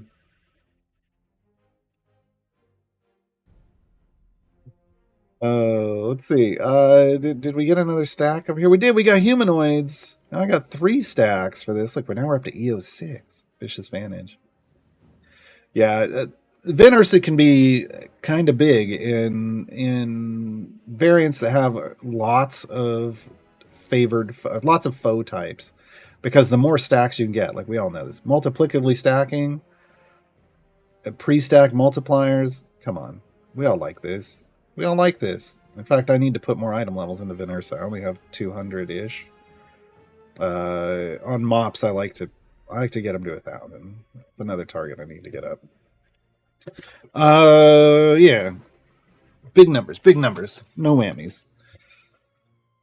Let's see. Did we get another stack over here? We did. We got humanoids. Now I got 3 stacks for this. Look, now we're up to EO6. Vicious Vantage. Yeah, Venursa can be kind of big in variants that have lots of foe types, because the more stacks you can get, like we all know this, multiplicatively stacking, pre-stack multipliers. Come on, we all like this. We all like this. In fact, I need to put more item levels into Venursa. I only have 200-ish. On mops, I like to get them to 1,000. Another target I need to get up. Yeah. Big numbers. No whammies.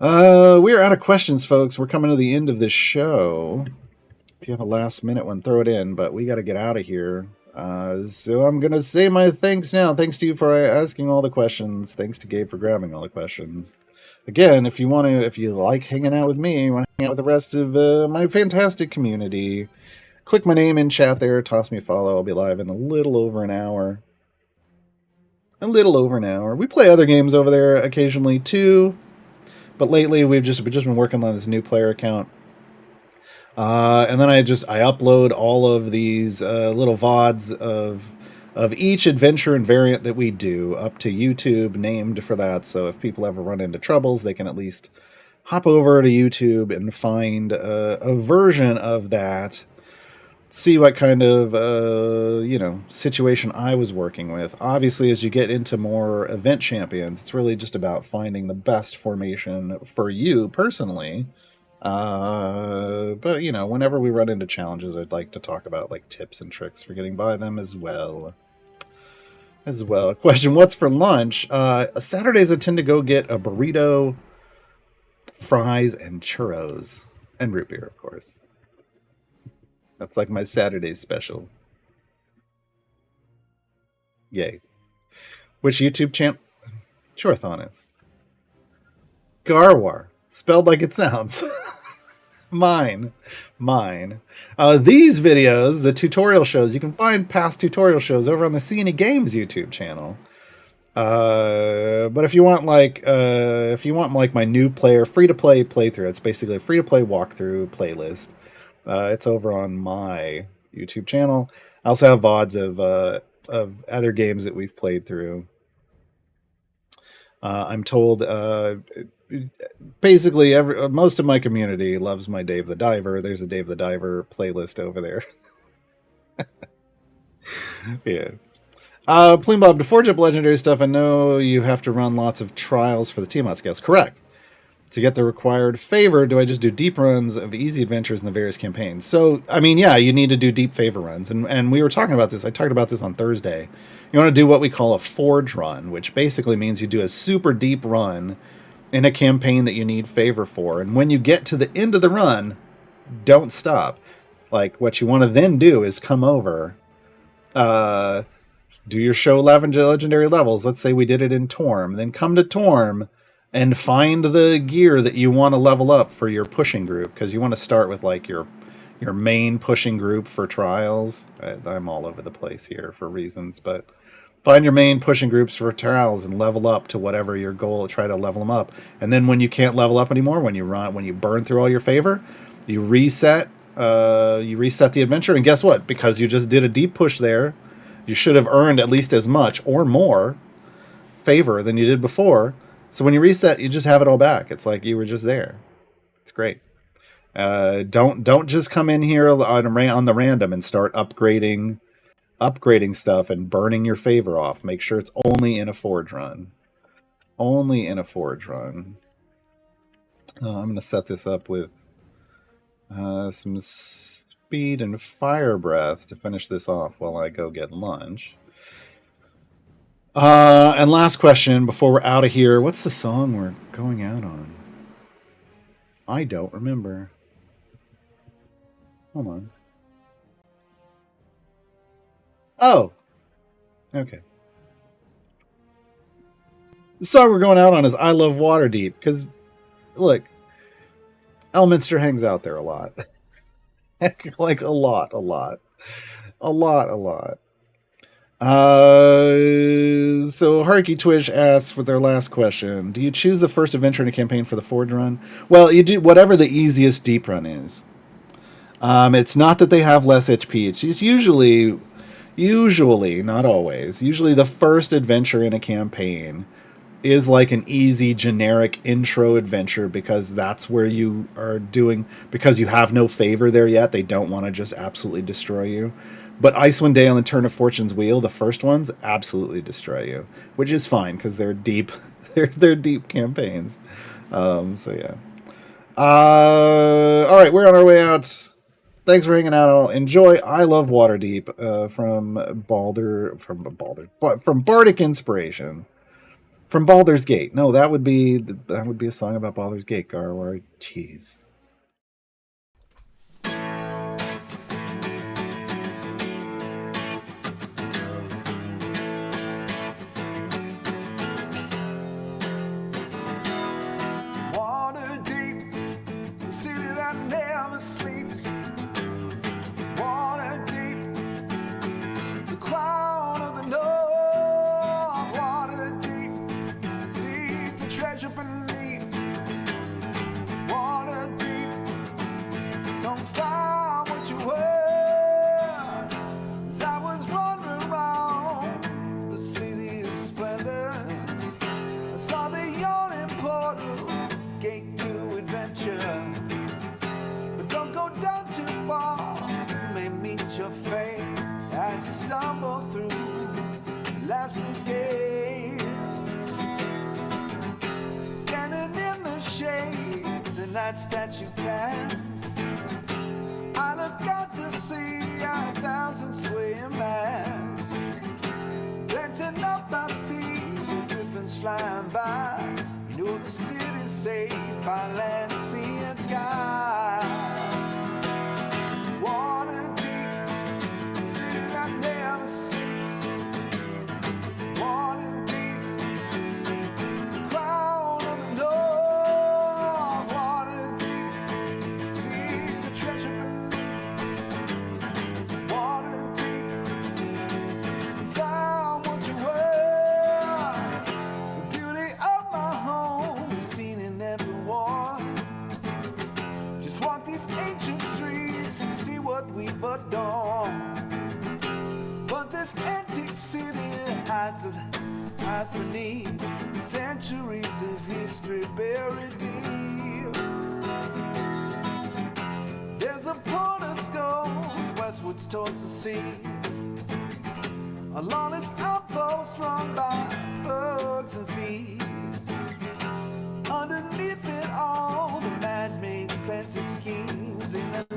We're out of questions, folks. We're coming to the end of this show. If you have a last minute one, throw it in, but we got to get out of here. So I'm going to say my thanks now. Thanks to you for asking all the questions. Thanks to Gabe for grabbing all the questions. Again, if you like hanging out with me, you want to hang out with the rest of my fantastic community, click my name in chat there, toss me a follow. I'll be live in a little over an hour. We play other games over there occasionally too, but lately we've just been working on this new player account. And then I upload all of these little VODs of each adventure and variant that we do up to YouTube, named for that. So if people ever run into troubles, they can at least hop over to YouTube and find a version of that. See what kind of situation I was working with. Obviously, as you get into more event champions, it's really just about finding the best formation for you personally. But whenever we run into challenges, I'd like to talk about like tips and tricks for getting by them as well. Question: what's for lunch? Saturdays I tend to go get a burrito, fries, and churros, and root beer, of course. That's like my Saturday special. Yay! Which YouTube champ? Chorathon is. Gaarawarr, spelled like it sounds. Mine. These videos, the tutorial shows, you can find past tutorial shows over on the C&E Games YouTube channel. But if you want like my new player free to play playthrough, it's basically a free to play walkthrough playlist. It's over on my YouTube channel. I also have VODs of other games that we've played through. I'm told basically most of my community loves my Dave the Diver. There's a Dave the Diver playlist over there. Yeah. Plume Bob, to forge up legendary stuff, I know you have to run lots of trials for the Tiamat scales. Correct. To get the required favor, do I just do deep runs of easy adventures in the various campaigns? So, I mean, yeah, you need to do deep favor runs. And we were talking about this. I talked about this on Thursday. You want to do what we call a forge run, which basically means you do a super deep run in a campaign that you need favor for. And when you get to the end of the run, don't stop. Like, what you want to then do is come over, do your show 11 legendary levels. Let's say we did it in Torm. Then come to Torm and find the gear that you want to level up for your pushing group, because you want to start with like your main pushing group for trials. I'm all over the place here for reasons, but find your main pushing groups for trials and level up to whatever your goal. Try to level them up, and then when you can't level up anymore, when you burn through all your favor, you reset. You reset the adventure, and guess what? Because you just did a deep push there, you should have earned at least as much or more favor than you did before. So when you reset, you just have it all back. It's like you were just there. It's great. Don't just come in here on the random and start upgrading stuff and burning your favor off. Make sure it's only in a forge run. Only in a forge run. I'm going to set this up with some speed and fire breath to finish this off while I go get lunch. And last question before we're out of here. What's the song we're going out on? I don't remember. Hold on. Oh. Okay. The song we're going out on is I Love Waterdeep, because, look, Elminster hangs out there a lot. Like, a lot. So Harky Twitch asks for their last question. Do you choose the first adventure in a campaign for the forge run? Well, you do whatever the easiest deep run is. It's not that they have less HP. It's just usually, not always, usually the first adventure in a campaign is like an easy generic intro adventure, because that's where you are doing, because you have no favor there yet. They don't want to just absolutely destroy you. But Icewind Dale and Turn of Fortune's Wheel, the first ones, absolutely destroy you, which is fine because they're deep. They're deep campaigns. So yeah. All right, we're on our way out. Thanks for hanging out. Enjoy I Love Waterdeep from Bardic Inspiration. From Baldur's Gate. No, that would be a song about Baldur's Gate, Gaarawarr. Jeez. Waterdeep, the city that never sleeps. Waterdeep, the crown of the north. Waterdeep, seek the treasure beneath. Waterdeep, don't find what you were. As I was wandering around the city of splendors, I saw the yawning portal, gate to adventure. But don't go down too far, you may meet your fate as you stumble through Lester's gates. Standing in the shade, the night statue cast, I look out to see 1,000 swaying masts. Glancing up, I see the griffins flying by. You know the city's safe by land, sea, and sky. Waterdeep, city that never sleeps. Waterdeep, the crown of the north. what we've adorned. But this antique city hides beneath centuries of history buried deep. There's a port of skulls westwards towards the sea, a lawless outpost run by thugs and thieves. Underneath it all, the man made plenty schemes in